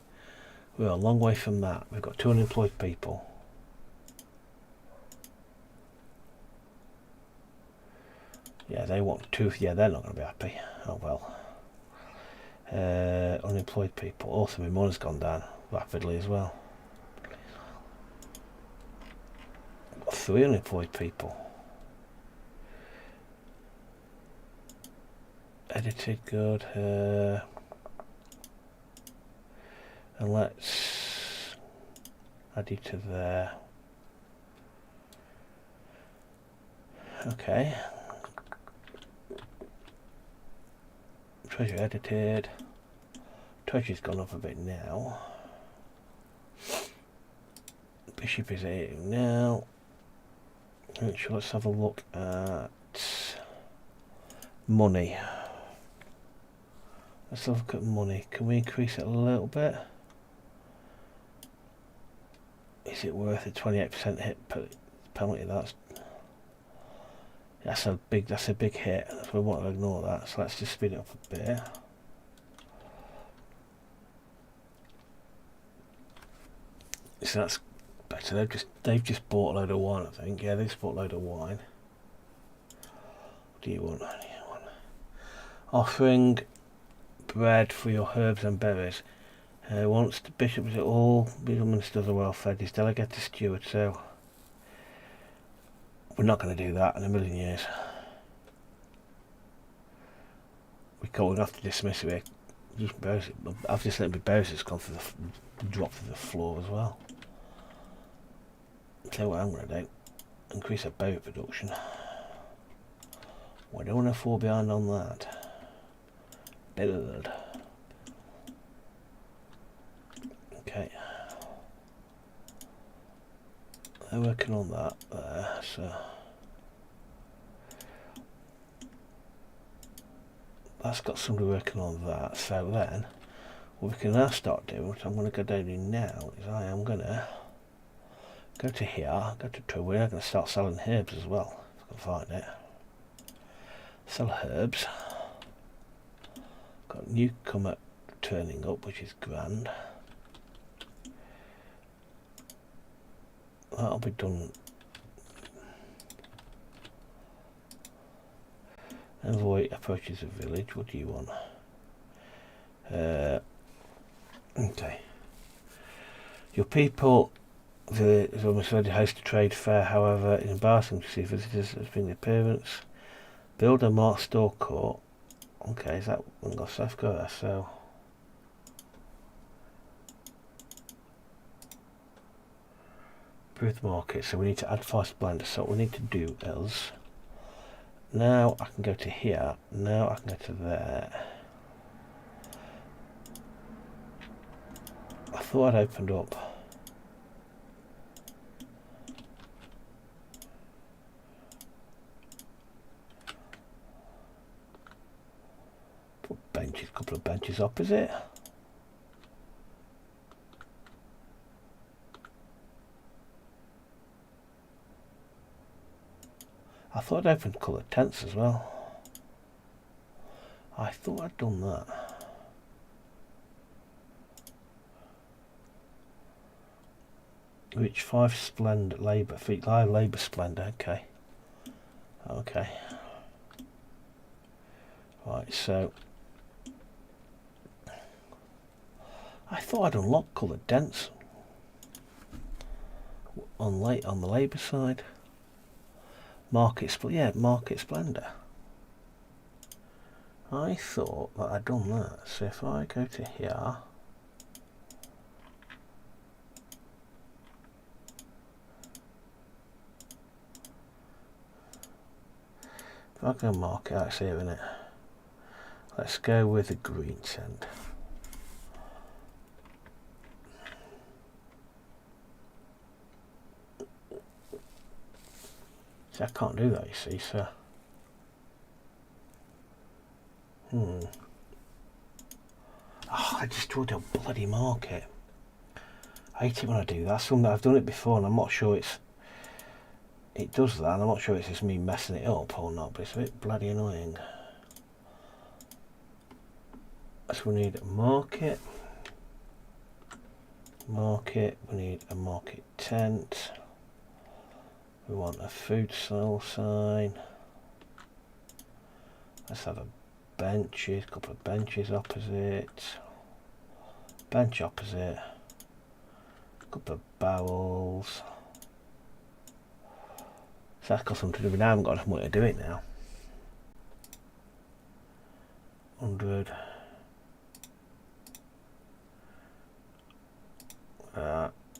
Speaker 1: we're a long way from that. We've got 2 unemployed people. Yeah, they want 2. Yeah, they're not going to be happy. Oh well. Unemployed people. Also, my money's gone down rapidly as well. 3 unemployed people. Edited, good. And let's add you to there. Okay. Treasure edited. Treasure's gone up a bit now. Bishop is 8 now. Let's have a look at money. Let's have a look at money. Can we increase it a little bit? Is it worth a 28% hit penalty? That's a big hit. So we want to ignore that. So let's just speed it up a bit. So that's better. They've just bought a load of wine, I think. Yeah, they've just bought a load of wine. What do you want? Offering bread for your herbs and berries. Once the bishop is at all ministers are well fed, he's delegate to steward, so we're not going to do that in a million years. We'll have to dismiss it. I've just let my berries just gone through drop through the floor as well. I'll tell you what I'm going to do. Increase our berry production. We don't want to fall behind on that. Build. Okay. They're working on that there, so that's got somebody working on that. So then what we can now start doing, which I'm going to go down to now, is I am going to go to here, go to trade. We're going to start selling herbs as well, if I can find it. Sell herbs. Got newcomer turning up, which is grand. That'll be done. Envoy approaches a village. What do you want? Okay. Your people, is almost ready to host a trade fair. However, it's embarrassing to see visitors as being appearance. Build a marked store court. Okay, is that one got South Korea? So improve the market. So we need to add fast blender. So what we need to do is Now I can go to here. Now I can go to there. I thought I'd opened up. Put benches, a couple of benches opposite. I thought I'd opened coloured tents as well. I thought I'd done that. Reach 5 splendor labour feet. Live labour splendor. Okay. Okay. Right. So I thought I'd unlock coloured tents on the labour side. Market splendor. I thought that I'd done that. So if I go to here. If I go market, that's here, isn't it? Let's go with the green tent. See, I can't do that, you see, so. Oh, I destroyed a bloody market. I hate it when I do that. I've done it before and I'm not sure it does that, and I'm not sure it's just me messing it up or not, but it's a bit bloody annoying. So we need a market. We need a market tent. We want a food sale sign. Let's have a couple of benches opposite. Bench opposite. A couple of barrels. So that's got something to do with now. I haven't got enough money to do it now. 100.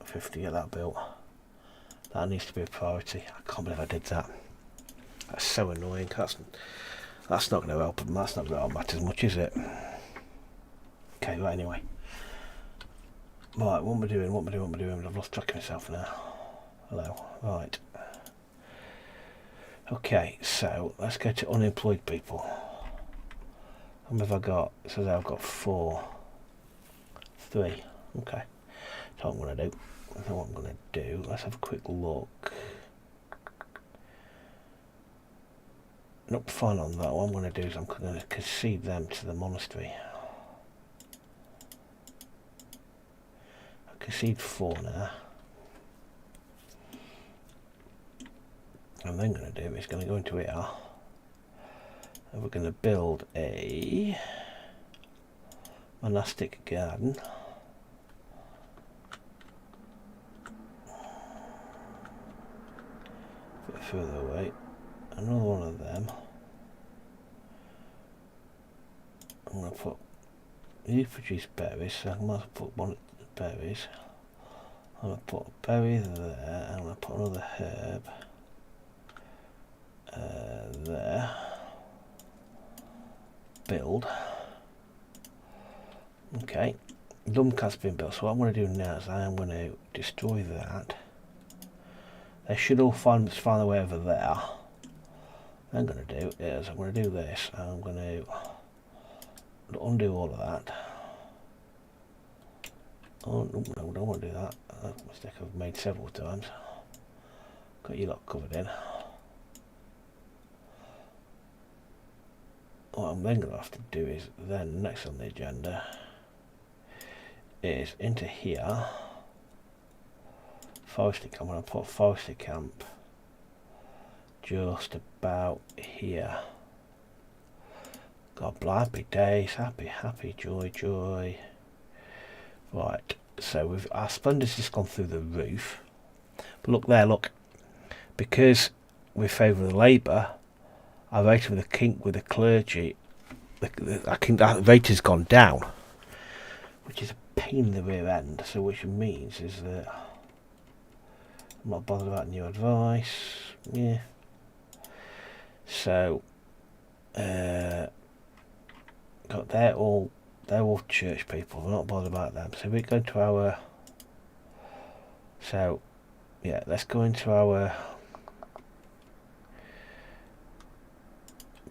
Speaker 1: 50, get that built. That needs to be a priority. I can't believe I did that. That's so annoying. That's not going to help them. That's not going to help matters much, is it? Okay, right, anyway. Right, what am I doing? I've lost track of myself now. Hello. Right. Okay, so let's go to unemployed people. How many have I got? It says I've got 4. 3. Okay. That's what I'm going to do. That's what I'm going to do. Let's have a quick look. Not fine on that. What I'm going to do is I'm going to concede them to the monastery. I concede 4 now. And then going to do is going to go into here and we're going to build a monastic garden. A bit further away. Another one of them. I'm going to put, you produce berries, so I might put one of the berries. I'm going to put a berry there, I'm going to put another herb there. Build. Okay, Lumcat's been built, so what I'm going to do now is I am going to destroy that. They should all find their way over there. What I'm going to do is I'm going to do this. I'm going to undo all of that. Oh no, I don't want to do that. That's a mistake I've made several times. Got you lot covered in. What I'm then going to have to do is then next on the agenda is into here. Forestry camp. I'm going to put forestry camp just about here. God, happy days, happy, joy. Right, so our splendour's just gone through the roof. But look there, look. Because we favour the labour, our rate with the clergy, I think that rate has gone down, which is a pain in the rear end. So which means is that I'm not bothered about new advice. Yeah. So they're all church people. We're not bothered about them. So we go to our. So yeah, let's go into our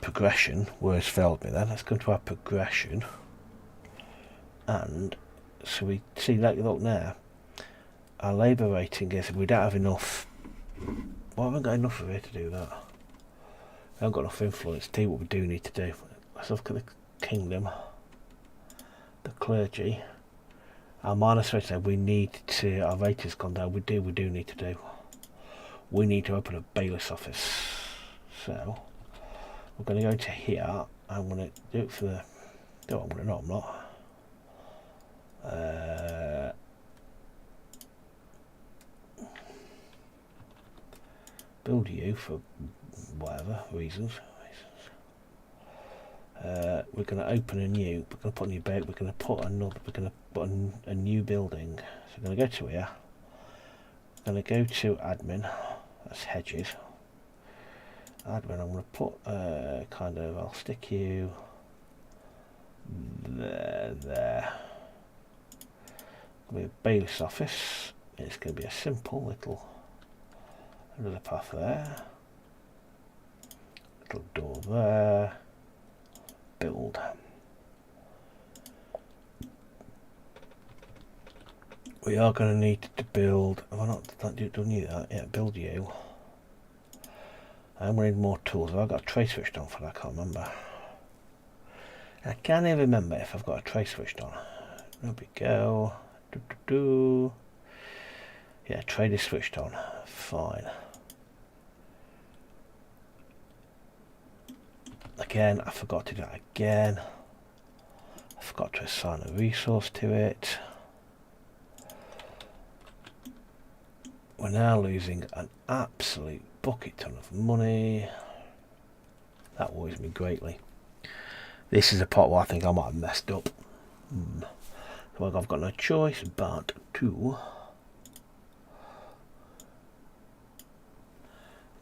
Speaker 1: progression. Words failed me then. Let's go to our progression, and so we see, like, look now, our labour rating is, we don't have enough. Well, I haven't got enough of it to do that. I haven't got enough influence to do what we do need to do. Let's look at the kingdom, the clergy. Our minus rating, we need to, our rating's gone down. We do need to do. We need to open a bailiff's office. So we're going to go into here. I'm going to do it for the. No, I'm going to. No, I'm not. Build you for whatever reasons. We're going to open a new. We're going to put a new bed. We're going to put another. We're going to put a new building. So we're going to go to here. We're going to go to admin. That's hedges. Admin. I'm going to put kind of. I'll stick you there. It'll be a bailiff's office. It's going to be a simple little. Another path there. Little door there. Build. We are going to need to build. Have I not done you that? Yeah, build you. I'm going to need more tools. Have I got a tray switched on for that? I can't remember. I can't even remember if I've got a tray switched on. There we go. Yeah, trade is switched on. Fine. Again, I forgot to do that again. I forgot to assign a resource to it. We're now losing an absolute bucket ton of money. That worries me greatly. This is a part where I think I might have messed up. So I've got no choice but to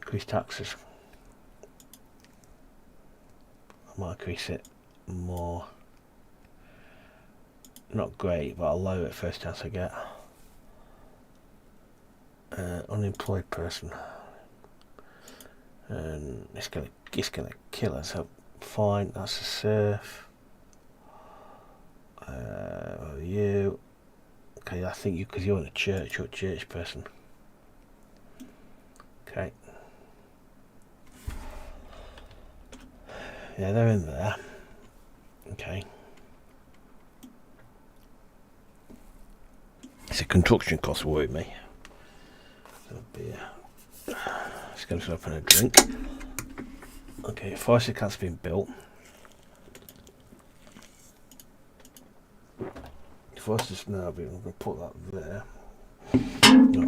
Speaker 1: increase taxes. I might increase it more. Not great, but I'll lower it first chance I get. Unemployed person, and it's gonna kill us. So fine, that's a serf. You okay? I think you, because you're in a church, you're a church person. Okay. Yeah, they're in there. Okay. It's a construction cost worried me. Beer. Just going to open a drink. Okay, forestry camp's been built. Forester's now been. I'm going to put that there. No.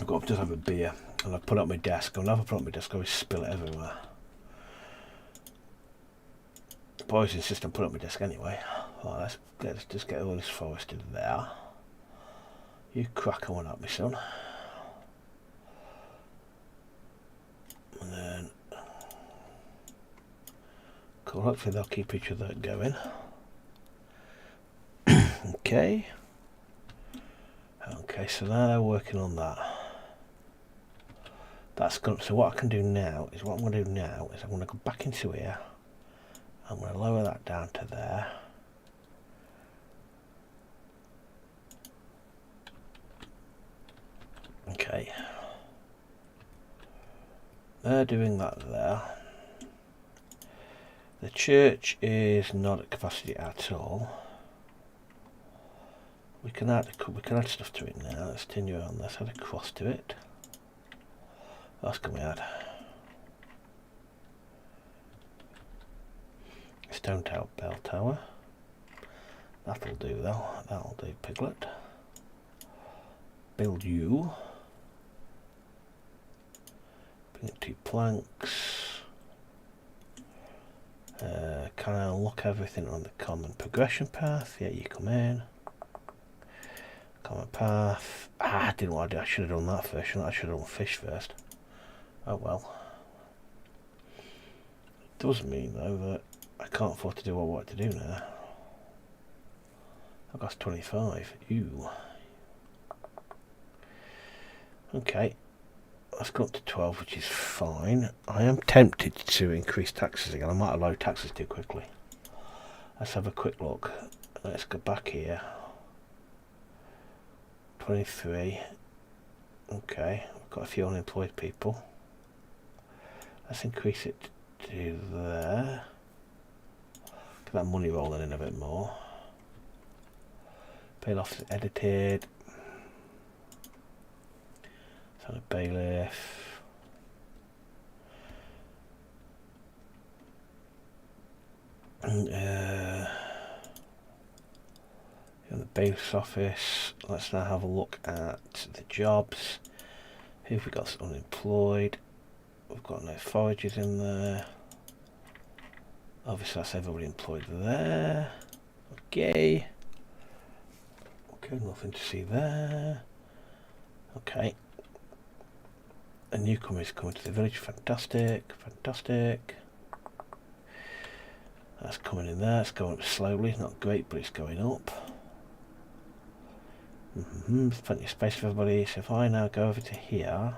Speaker 1: I've got to just have a beer, and I put it on my desk. I'll never put it on my desk. I always spill it everywhere. Poison system put it on my desk anyway. Right, let's just get all this forested there. You crack on at me, son. And then, cool, hopefully they'll keep each other going. Okay. Okay, so now they're working on that. That's good. So what I can do now is, I'm going to go back into here. I'm going to lower that down to there. Okay. They're doing that there. The church is not at capacity at all. We can add stuff to it now. Let's continue on. Let's add a cross to it. What else can we add? Stone tower, bell tower. That'll do though. That'll do, piglet. Build you. Bring it 2 planks. Can I unlock everything on the common progression path? Yeah, you come in. Common path. I didn't want to do. I should have done that first. I should have done fish first. Oh well. Does mean though that I can't afford to do what I want to do now. I've got 25. Ew. Okay. Let's go up to 12, which is fine. I am tempted to increase taxes again. I might have lowered taxes too quickly. Let's have a quick look. Let's go back here. 23. Okay, we've got a few unemployed people. Let's increase it to there. Get that money rolling in a bit more. Bail officer edited. Let's add a bailiff. In the bailiff's office, let's now have a look at the jobs. Who have we got unemployed? We've got no foragers in there. Obviously that's everybody employed there. Okay. Okay, nothing to see there. Okay. A newcomer is coming to the village. Fantastic, fantastic. That's coming in there. It's going up slowly. Not great, but it's going up. There's plenty of space for everybody. So if I now go over to here,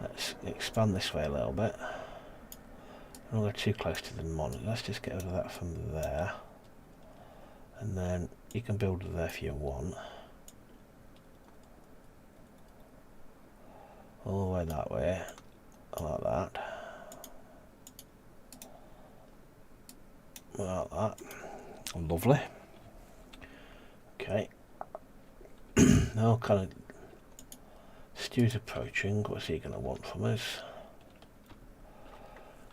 Speaker 1: let's expand this way a little bit. I don't go too close to the monitor. Let's just get rid of that from there. And then you can build it there if you want. All the way that way. Like that. Like that. Lovely. Okay. Now kind of Stu's approaching. What's he going to want from us?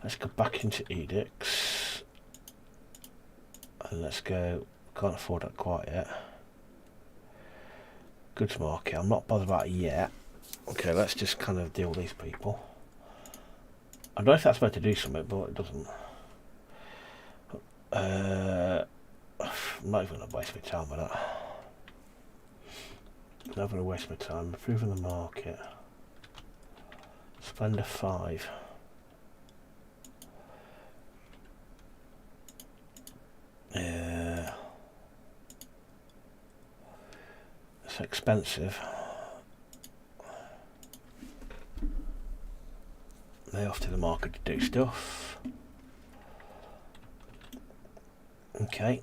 Speaker 1: Let's go back into edicts. And let's go. Can't afford that quite yet. Goods market. I'm not bothered about it yet. Okay, let's just kind of deal with these people. I don't know if that's meant to do something, but it doesn't. I'm not even going to waste my time with that. I'm not going to waste my time. Improving the market. Splendor 5. It's expensive. They're off to the market to do stuff. Okay.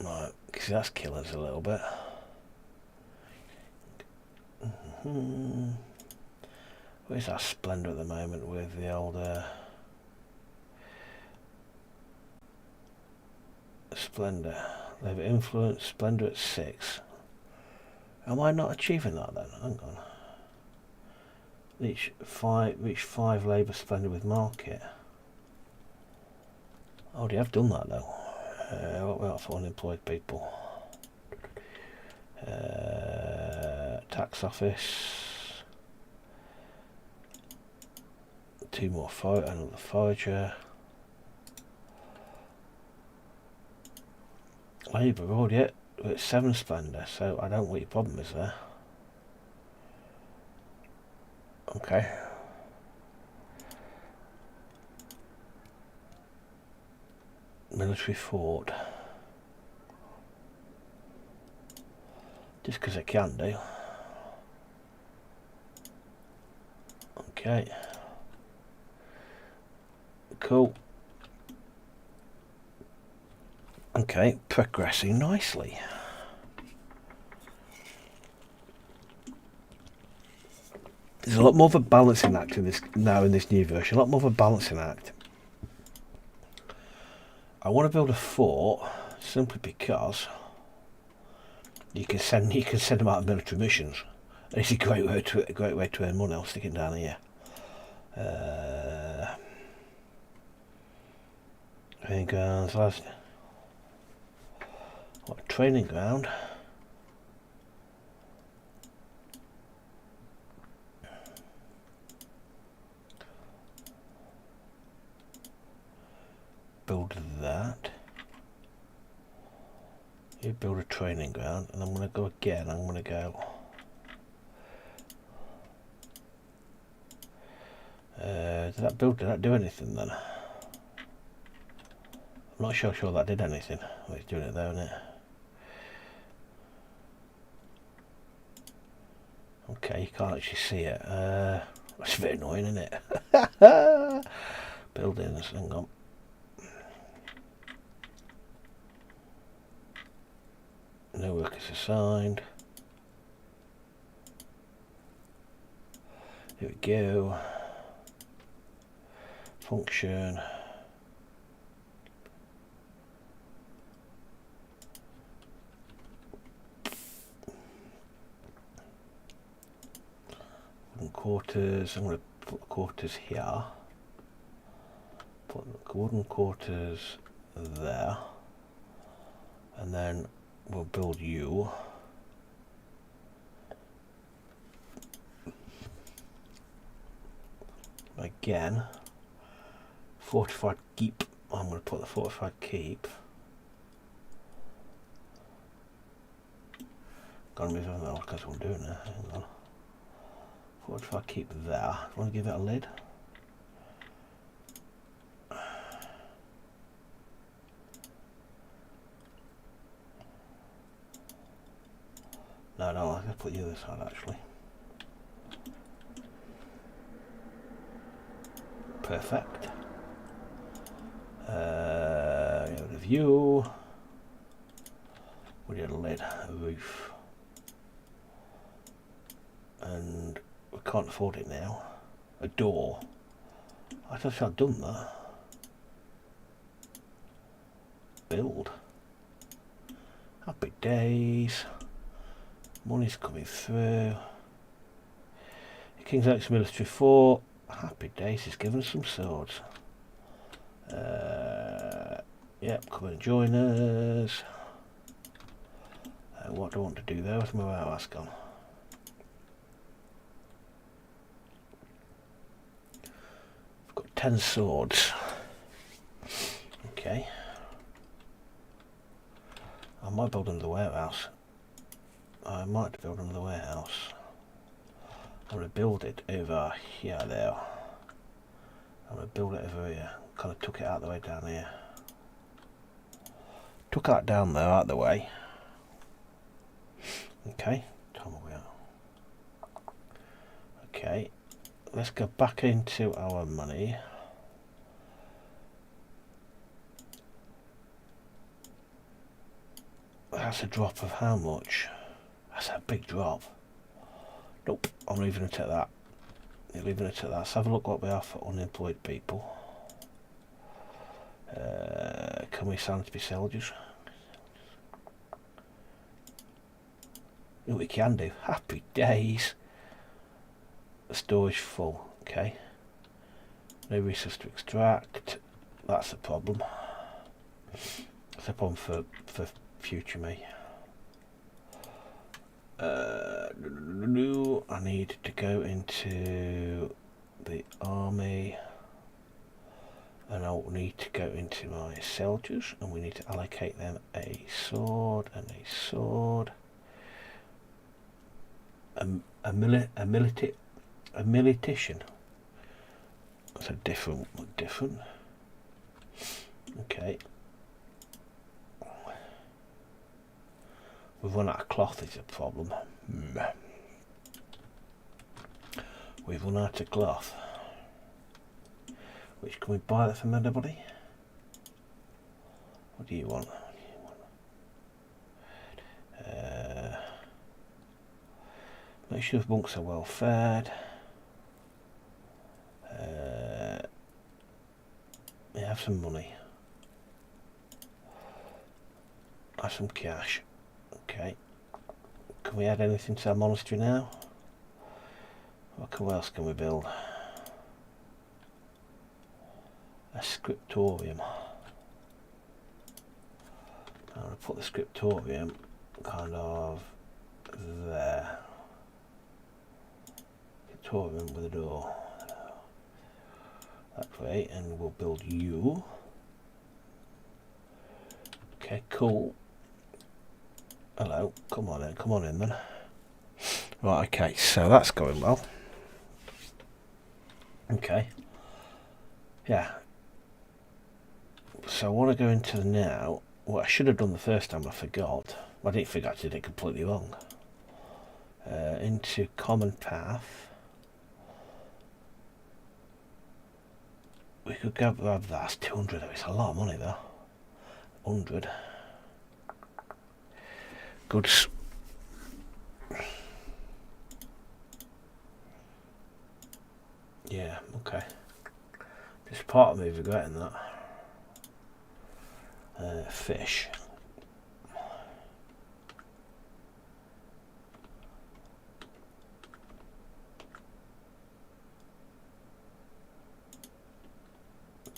Speaker 1: Right, because that's killing us a little bit. Where's our Splendor at the moment with the older Splendor? They have influence, Splendor at 6. Am I not achieving that then? Hang on. Reach 5 labour Splendor with market. Oh, they have done that though. What we got for unemployed people? Tax office. 2 more another forager. Labour, oh yeah, we're at 7 Splendor, so I don't know what your problem is there. Okay. Military fort. Just because I can do. Okay. Cool. Okay, progressing nicely. There's a lot more of a balancing act in this now in this new version. A lot more of a balancing act. I want to build a fort simply because you can send them out on military missions. And it's a great way to earn money. I'll stick it down here. Training grounds. What training ground? Build that. You build a training ground, and I'm going to go again. I'm going to go Did that do anything then? I'm not sure that did anything. Well, it's doing it there, isn't it? Okay, you can't actually see it. That's a bit annoying, isn't it? Buildings, hang on. No workers assigned. Here we go. Function. Wooden quarters. I'm going to put the quarters here. Put the wooden quarters there. And then we'll build you. Again, fortified keep. I'm going to put the fortified keep. Gotta move over there because I'm doing it. Hang on. Fortified keep there. Want to give it a lid? No, I'm going to put the other side actually. Perfect. The view. We did a lid, a roof, and we can't afford it now. A door. I thought I'd done that. Build. Happy days. Money's coming through. King's Oaks Military Fort. Happy days, he's given us some swords. Yep, come and join us. What do I want to do there? Where's my warehouse gone? I've got 10 swords. Okay. I might build another warehouse. I might build another warehouse. I'm going to build it over here, there. I'm going to build it over here. Kind of took it out of the way down here. Took that down there, out of the way. Okay, time we are. Okay, let's go back into our money. That's a drop of how much? That's a big drop. Nope, I'm leaving it at that. You're leaving it at that. Let's have a look what we are for unemployed people. Can we sign to be soldiers? No, we can do. Happy days. The storage full. Okay. No resource to extract. That's a problem. That's a problem for future me. I need to go into the army, and I'll need to go into my soldiers, and we need to allocate them a sword and a sword. A militician. That's a different. Okay. We've run out of cloth is a problem. We've run out of cloth. Which can we buy that from anybody? What do you want? Make sure the monks are well fed. We have some money. Have some cash. Okay. Can we add anything to our monastery now? What else can we build? A scriptorium. I'm going to put the scriptorium kind of there. Scriptorium with a door. That way, and we'll build you. Okay, cool. Hello, come on in then. Right, okay, so that's going well. Okay. Yeah. So I want to go into the now. What I should have done the first time, I forgot. I didn't forget, I did it completely wrong. Into common path. We could grab that. That's 200 though. It's a lot of money though. 100. Good. Yeah, okay. Just part of me regretting that. Fish.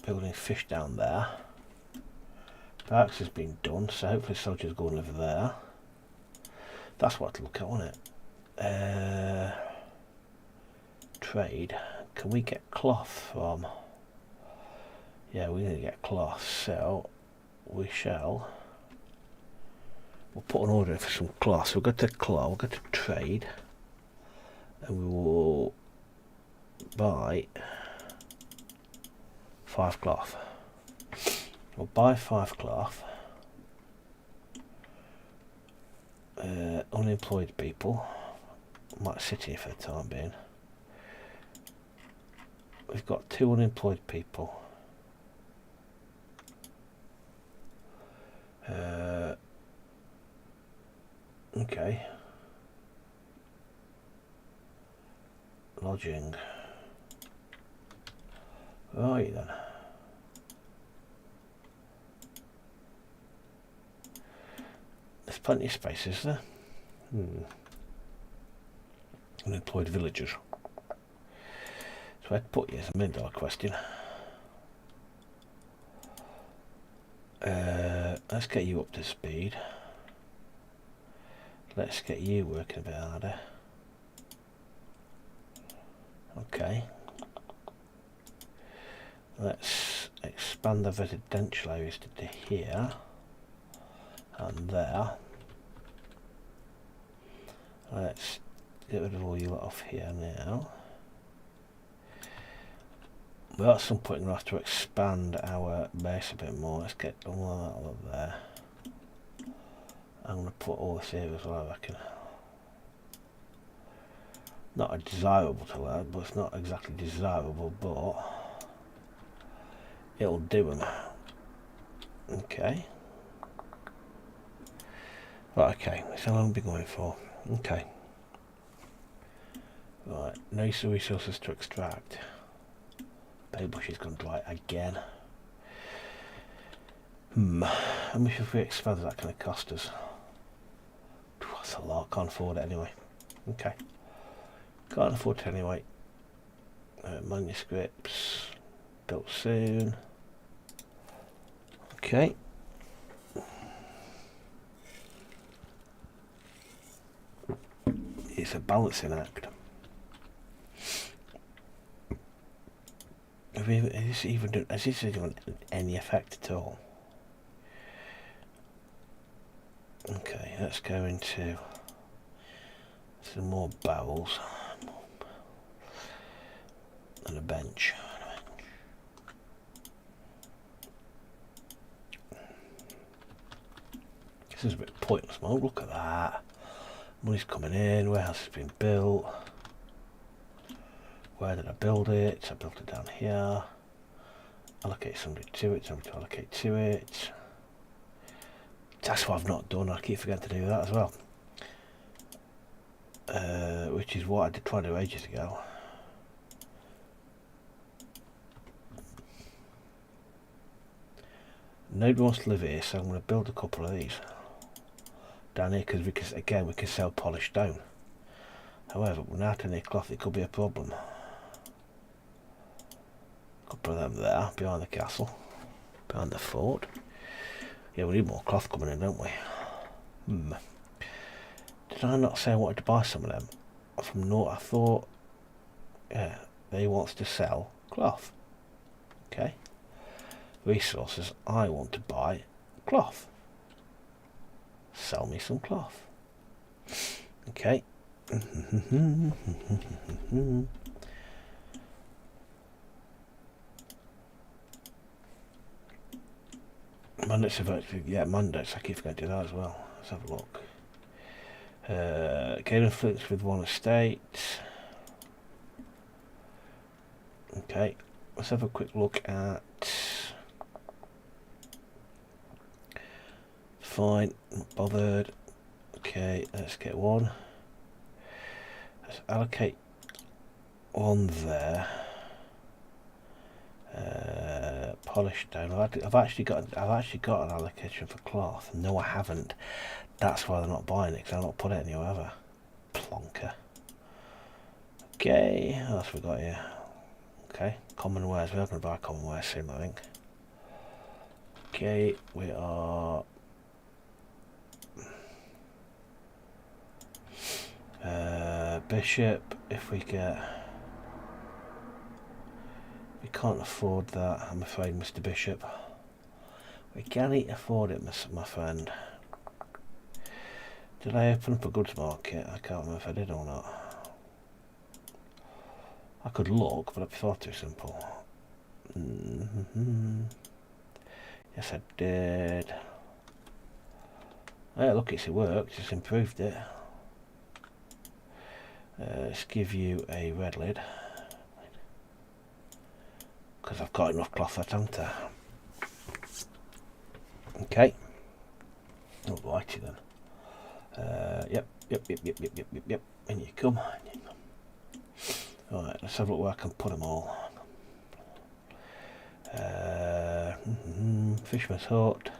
Speaker 1: Building fish down there. Barracks has been done, so hopefully soldiers go and live there. That's what to look at, wasn't it? Trade. Can we get cloth from? Yeah, we need to get cloth, so we shall. We'll put an order in for some cloth. So we'll go to cloth, we'll go to trade, and we will buy 5 cloth. We'll buy 5 cloth. Unemployed people might sit here for the time being. We've got 2 unemployed people. Okay. Lodging. Right then. There's plenty of space, is there? Unemployed villagers. So I'd put you as a $1 million question. Let's get you up to speed. Let's get you working a bit harder. Okay. Let's expand the residential areas to here and there. Let's get rid of all you lot off here now. Well, at some point we'll have to expand our base a bit more. Let's get all that over there. I'm going to put all this here as well, I reckon. Not a desirable to add, but it's not exactly desirable, but it'll do them. Okay. Right, okay, that's how long we'll be going for. Okay. Right, no resources to extract. Berry bush is going to dry again. How much if we expand that going to cost us? That's a lot, can't afford it anyway. Okay. Can't afford it anyway. Manuscripts. Built soon. Okay. It's a balancing act. Has this even any effect at all? Okay, let's go into some more barrels and a bench. This is a bit pointless, man. Look at that. Money's coming in, warehouse has been built. Where did I build it? I built it down here. Allocate somebody to it, somebody to allocate to it. That's what I've not done, I keep forgetting to do that as well. Which is what I did try to do ages ago. Nobody wants to live here, so I'm going to build a couple of these down here because we can sell polished stone. However, without any cloth it could be a problem. A couple of them there behind the castle, behind the fort. Yeah, we need more cloth coming in, don't we? Did I not say I wanted to buy some of them from North? I thought, yeah, they wants to sell cloth. Okay. Resources, I want to buy cloth. Sell me some cloth. Okay. Mandates are virtually, yeah, mandates. I keep forgetting to do that as well. Let's have a look. Gain influence with one estate. Okay, let's have a quick look at. Fine, not bothered. Okay, let's get one. Let's allocate one there. Polish stone. I've actually got an allocation for cloth. No, I haven't. That's why they're not buying it, because I've not put it anywhere ever. Plonker. Okay, what else we got here? Okay, common wares. We're not going to buy common wares soon, I think. Okay, we are. Bishop. If we get. We can't afford that, I'm afraid, Mr. Bishop. We can't afford it, my friend. Did I open up a goods market? I can't remember if I did or not. I could look, but it'd be far too simple. Yes, I did. Hey, look, it worked. Just improved it. Let's give you a red lid. Because I've got enough cloth left, haven't I? Okay. Not whitey then. Yep. In you come. Alright, let's have a look where I can put them all. Fisherman's hut.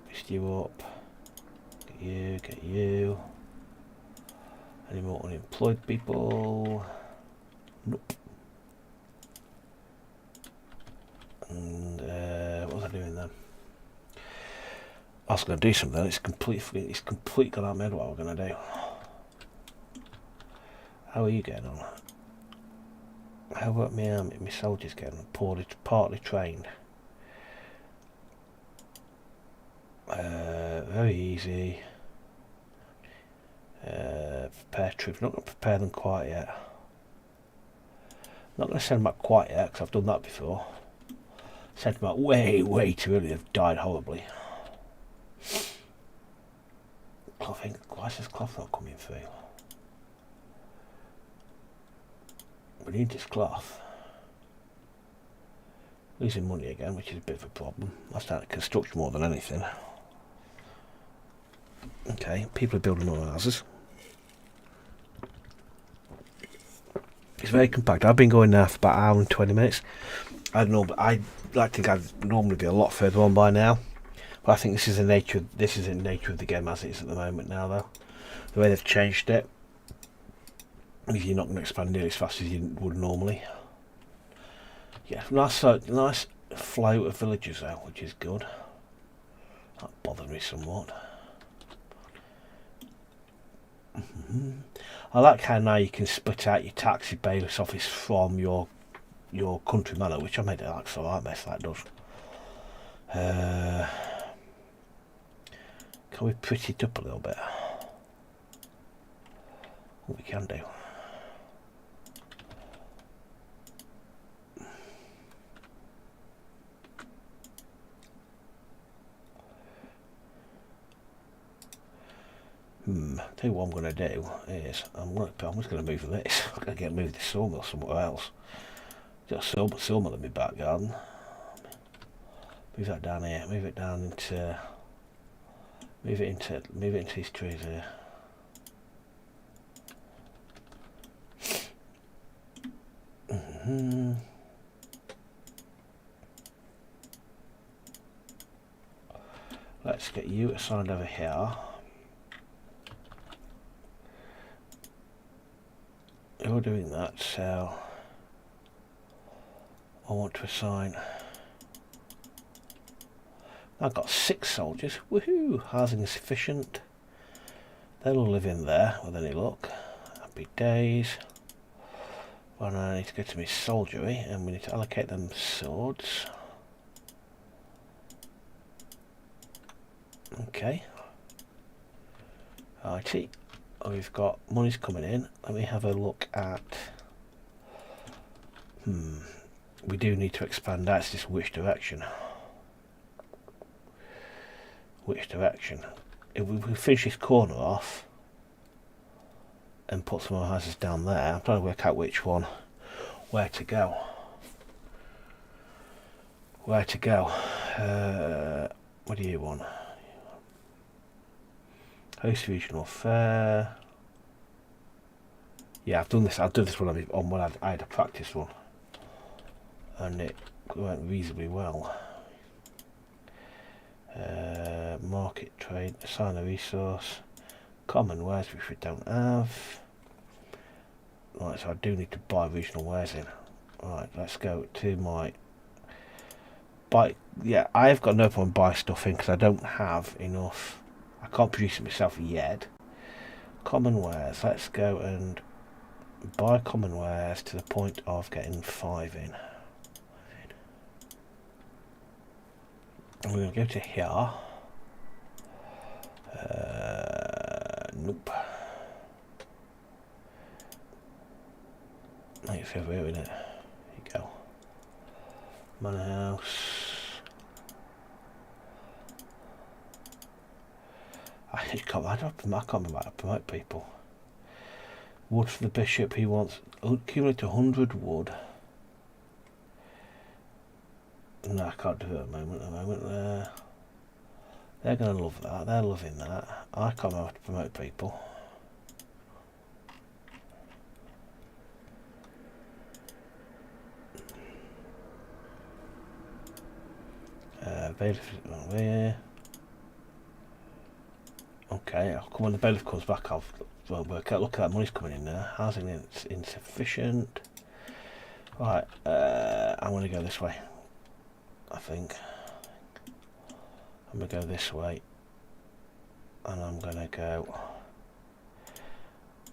Speaker 1: Boost you up. Get you. Any more unemployed people? Nope. And what was I doing then? I was going to do something. It's completely gone out of my head what we're going to do. How are you getting on? How about my soldiers getting partly trained? Very easy. Prepare troops. Not going to prepare them quite yet. Not going to send them out quite yet, because I've done that before. Sent them out way too early. They've died horribly. Cloth, why is this cloth not coming through? We need this cloth. Losing money again, which is a bit of a problem. I started construction more than anything. Okay, people are building more houses. It's very compact. I've been going now for about an hour and 20 minutes. I don't know, but I'd like to think I'd normally be a lot further on by now. But I think this is the nature of the game as it is at the moment now, though. The way they've changed it. You're not going to expand nearly as fast as you would normally. Yeah, nice flow of villagers out, which is good. That bothered me somewhat. I like how now you can split out your taxi bailiff's office from your country manor, which I made it like so right mess that does. Can we pretty it up a little bit? What we can do. Tell you what I'm going to do is I'm just going to move this. I'm going to move this sawmill somewhere else. Just a sawmill in my back garden. Move that down here. Move it down into. Move it into these trees here. Let's get you assigned over here. You're doing that, so I want to assign. I've got 6 soldiers. Woohoo! Housing is sufficient. They'll all live in there with any luck. Happy days. Well, I need to go to my soldiery and we need to allocate them swords. Okay. Righty. We've got money's coming in. Let me have a look at we do need to expand out. It's just which direction. Which direction? If we finish this corner off and put some more houses down there, I'm trying to work out which one, where to go. Where to go? What do you want? Host regional fair. Yeah, I've done this. I've done this one on when I had a practice one, and it went reasonably well. Market trade, assign a resource, common wares which we don't have. Right, so I do need to buy regional wares in. Right, let's go to my buy. Yeah, I've got no problem buying stuff in because I don't have enough. I can't produce it myself yet. Common wares. Let's go and buy common wares to the point of getting 5 in. And we're going to go to here. Nope. It's over here, isn't it? There you go. Manor house. I can't remember how to promote people. Wood for the bishop. He wants accumulate 100 wood. No, I can't do it at the moment. They're going to love that. They're loving that. I can't remember how to promote people. Bailiff is over here. Okay, I'll come when the bailiff comes back. I'll work out. Look at that money's coming in there. Housing is insufficient. Right, I'm going to go this way. I think I'm going to go this way, and I'm going to go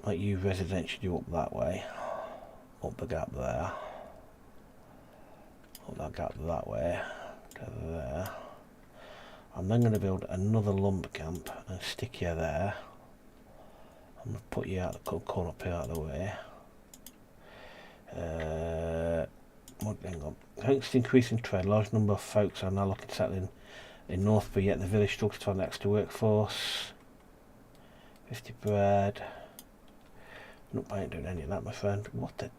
Speaker 1: like you residential you up that way, up the gap there, up that gap that way, to there. I'm then going to build another lumber camp and stick you there. I'm going to put you out the corner up here out of the way. Hang on. Thanks to increasing trade, a large number of folks are now looking to settle in North, but yet the village struggles to find an extra workforce. 50 bread. Nope, I ain't doing any of that, my friend. What the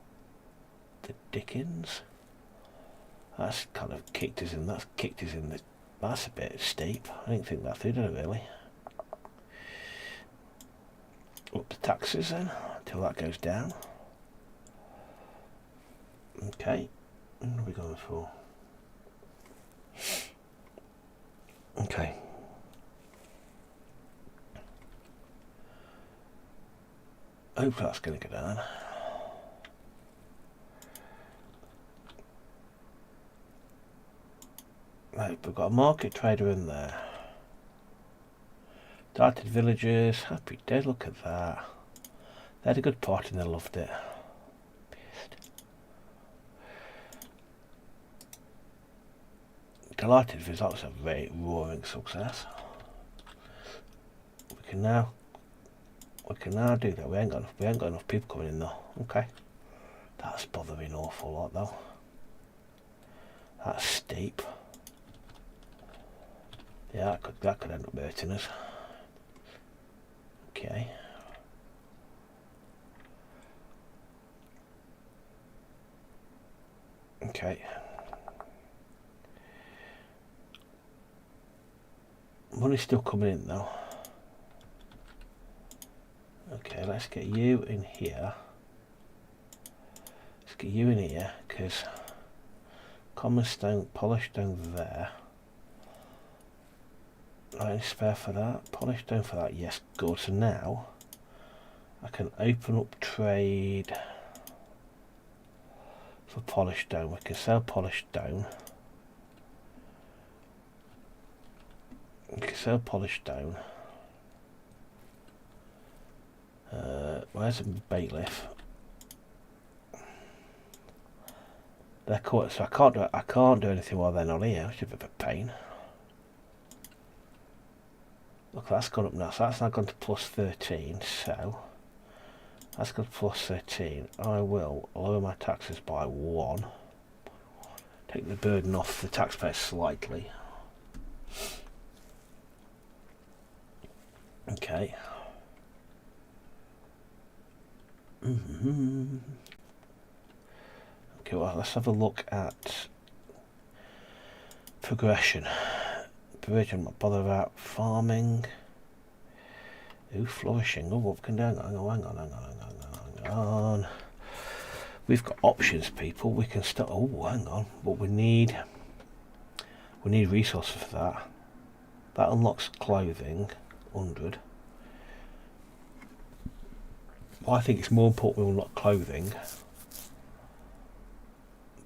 Speaker 1: dickens? That's kind of kicked us in. That's kicked us in. That's a bit steep. I didn't think that through, did I really? Up the taxes then, until that goes down. Okay. What are we going for? Okay. Hope that's going to go down. Right, we've got a market trader in there. Delighted villagers, happy days, look at that. They had a good party and they loved it. Delighted villagers, that was a very roaring success. We can now do that. We ain't got enough people coming in though. Okay. That's bothering an awful lot though. That's steep. Yeah, that could end up hurting us. Okay. Okay. Money's still coming in though. Okay, let's get you in here. Let's get you in here, because common stone, polished stone there. Right, any spare for that? Polished stone for that, yes, good. So now I can open up trade for polished stone. We can sell polished stone. We can sell polished stone. Where's a bailiff? They're caught, so I can't do anything while they're not here, which is a bit of a pain. Look, that's gone up now, so that's now gone to plus 13, so that's gone to plus 13. I will lower my taxes by 1. take the burden off the taxpayer slightly. Okay. Okay, well, let's have a look at progression. Progression, I'm not bothered about farming. Ooh, flourishing. Oh, what can do? Hang on. We've got options, people. We can start. Oh, hang on. But we need resources for that. That unlocks clothing, 100. Well, I think it's more important we unlock clothing.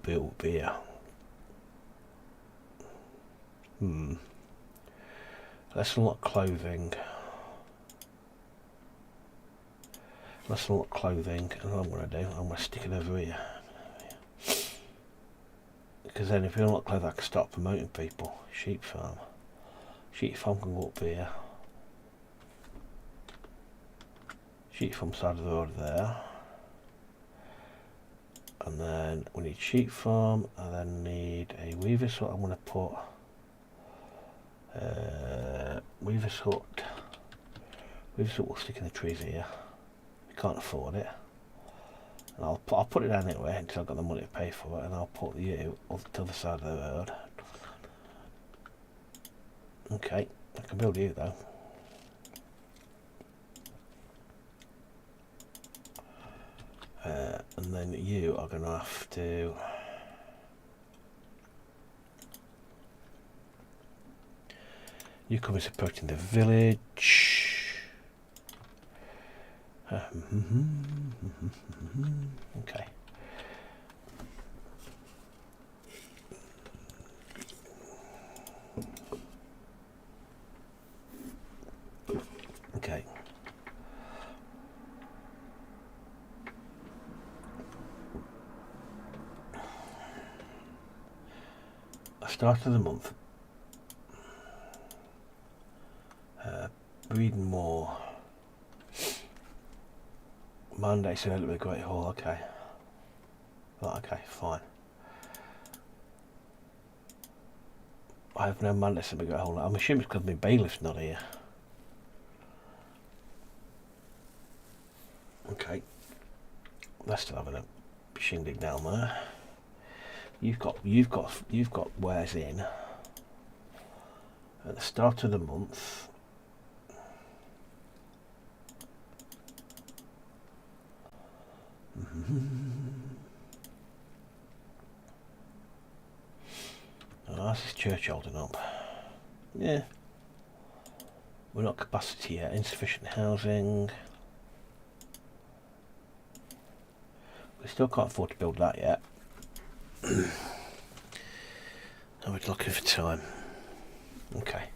Speaker 1: Build beer. Let's unlock clothing. Let's unlock clothing, and what I'm going to do, I'm going to stick it over here. Because then if we unlock clothing, I can start promoting people. Sheep farm. Sheep farm can go up here. Sheep farm side of the road there. And then we need sheep farm, and then need a weaver's hut. I'm going to put weaver's hut. Weaver's hut will stick in the trees here. We can't afford it. And I'll put it down anyway until I've got the money to pay for it, and I'll put you on the other side of the road. Okay, I can build you though. And then you are going to have to you come is approaching the village. Okay. Okay. Start of the month. Breeding more. Monday, so it'll be a great haul. Okay. Right, okay, fine. I have no Monday, so we got a whole lot. I'm assuming it's because my bailiff's not here. Okay. Let's still having a shindig down there. You've got wares in at the start of the month. Oh, how's this church holding up? Yeah. We're not capacity yet. Insufficient housing. We still can't afford to build that yet. Now we're looking for time. Okay.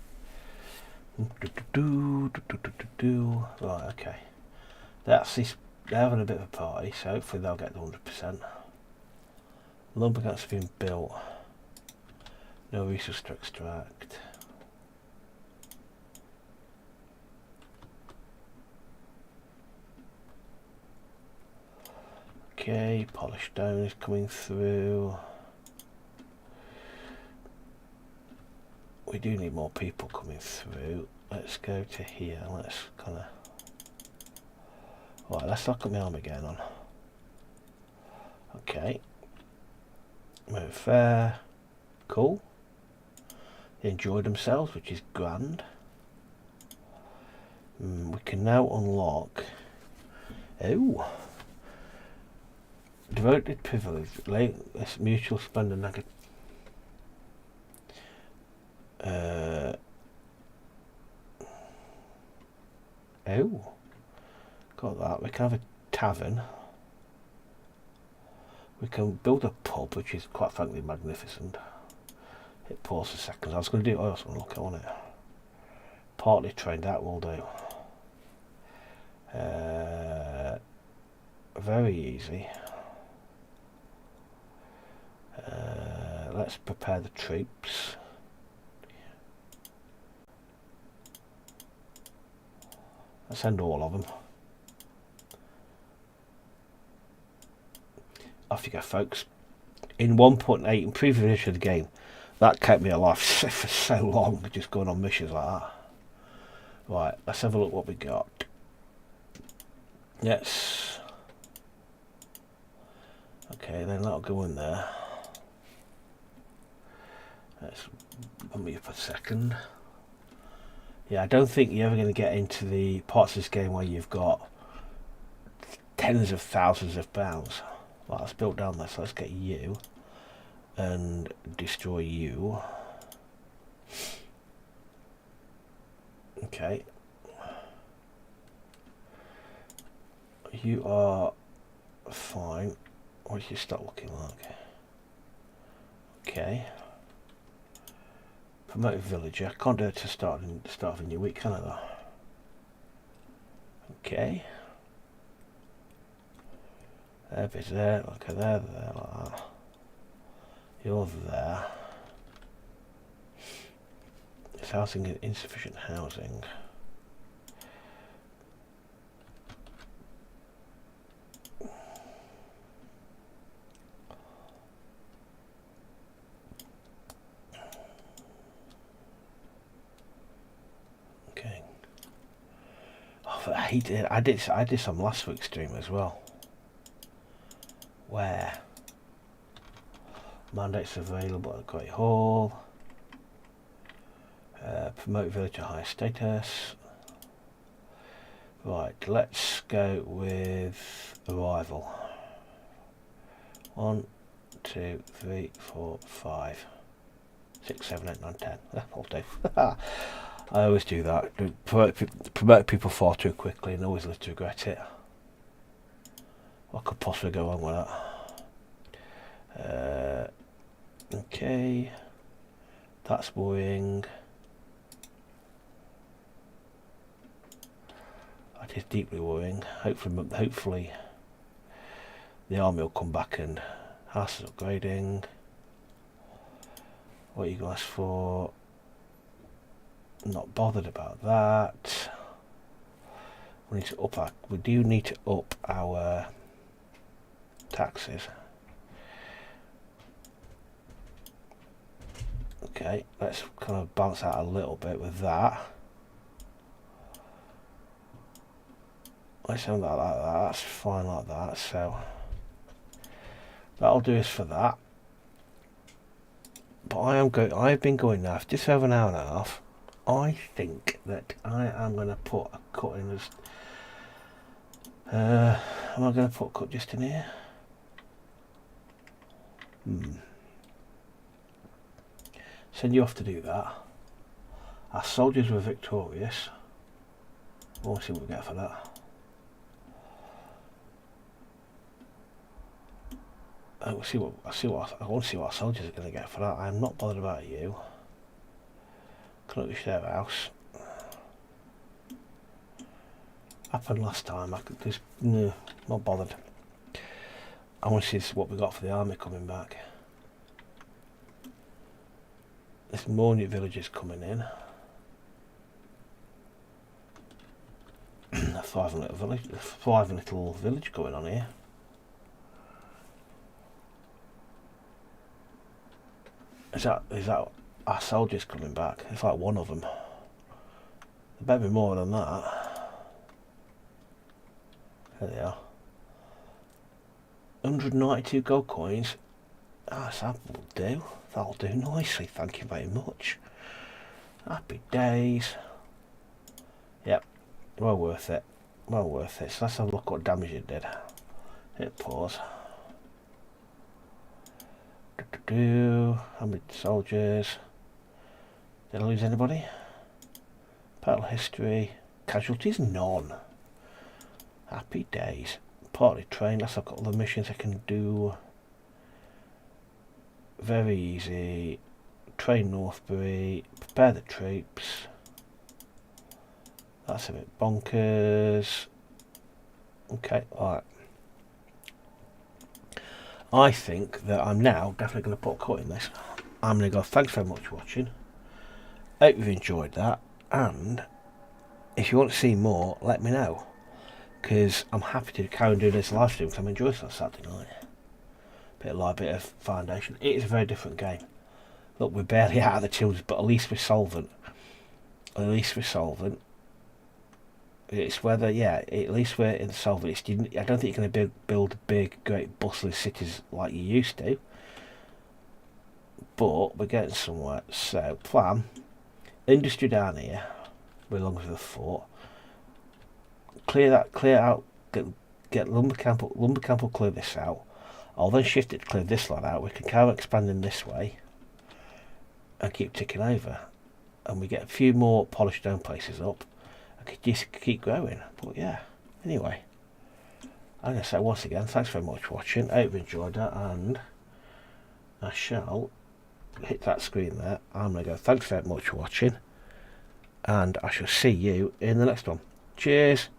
Speaker 1: Right, okay. That's this. They're having a bit of a party, so hopefully they'll get the 100%. Lumber camps have been built. No resource to extract. Okay, polished stone is coming through. We do need more people coming through. Let's go to here. Let's kind of. Right, let's look at my arm again on. Okay. Move there. Cool. They enjoyed themselves, which is grand. We can now unlock. Oh. Devoted privilege. Let's mutual spend a negative. Oh. Got that. We can have a tavern. We can build a pub, which is quite frankly magnificent. Hit pause for seconds. I was going to do it. I also want to look on it. Partly trained, that will do. Very easy. Let's prepare the troops. Let's send all of them. Off you go, folks. in 1.8 in previous edition of the game, that kept me alive for so long, just going on missions like that. Right, let's have a look what we got. Yes. Okay, then that'll go in there. Let's bump me up a second. Yeah, I don't think you're ever going to get into the parts of this game where you've got tens of thousands of pounds. Well, let's build down there, so let's get you and destroy you. Okay. You are fine. What does your stock looking like? Okay. Promoted villager. Can't do it to start of a new week, can I though? Okay. There, there, look at there, like that. You're there. It's housing, insufficient housing. Okay. Oh, I hate it. I did some last week's stream as well. Where mandates available at Great Hall. Promote village to high status. Right, let's go with arrival. 1, 2, 3, 4, 5, 6, 7, 8, 9, 10. That'll do. I always do that. Promote people far too quickly and always live to regret it. What could possibly go wrong with that? Okay, that's worrying. That is deeply worrying. Hopefully the army will come back and house is upgrading. What are you guys for? Not bothered about that. We do need to up our taxes. Okay, let's kind of balance out a little bit with that. Let's have that like that. That's fine like that. So that'll do us for that. But I've been going now for just over an hour and a half. I think that I am going to put a cut in this. Am I going to put a cut just in here? Send you off to do that. Our soldiers were victorious. We'll see what we get for that. I want to see what our soldiers are going to get for that. I'm not bothered about you. Close their house. Happened last time. No, not bothered. I want to see what we got for the army coming back. There's more new villages coming in. A thriving little village going on here. Is that our soldiers coming back? It's like one of them. There better be more than that. There they are. 192 gold coins. Ah, that will do. That'll do nicely. Thank you very much. Happy days. Yep. Well worth it. Well worth it. So let's have a look what damage it did. Hit pause. How many soldiers? Did I lose anybody? Battle history. Casualties? None. Happy days. Partly trained. Let's look at all the missions I can do. Very easy. Train Northbury. Prepare the troops. That's a bit bonkers. Okay, alright. I think that I'm now definitely going to put a cut in this. I'm going to go, thanks very much for watching. Hope you've enjoyed that. And if you want to see more, let me know. Because I'm happy to carry on doing this live stream because I'm enjoying it on Saturday night. bit of light, bit of foundation. It is a very different game. Look, we're barely out of the children's, but at least we're solvent. At least we're solvent. It's whether, yeah, at least we're in solvent. I don't think you're going to build big, great, bustling cities like you used to. But we're getting somewhere. So, plan. Industry down here. Belongs to the fort. Clear out. Get lumber camp will clear this out. I'll then shift it to clear this lot out. We can carry on expanding this way. And keep ticking over. And we get a few more polished stone places up. I could just keep growing. But yeah. Anyway. I'm going to say once again, thanks very much for watching. I hope you enjoyed that. And I shall hit that screen there. I'm going to go, thanks very much for watching. And I shall see you in the next one. Cheers.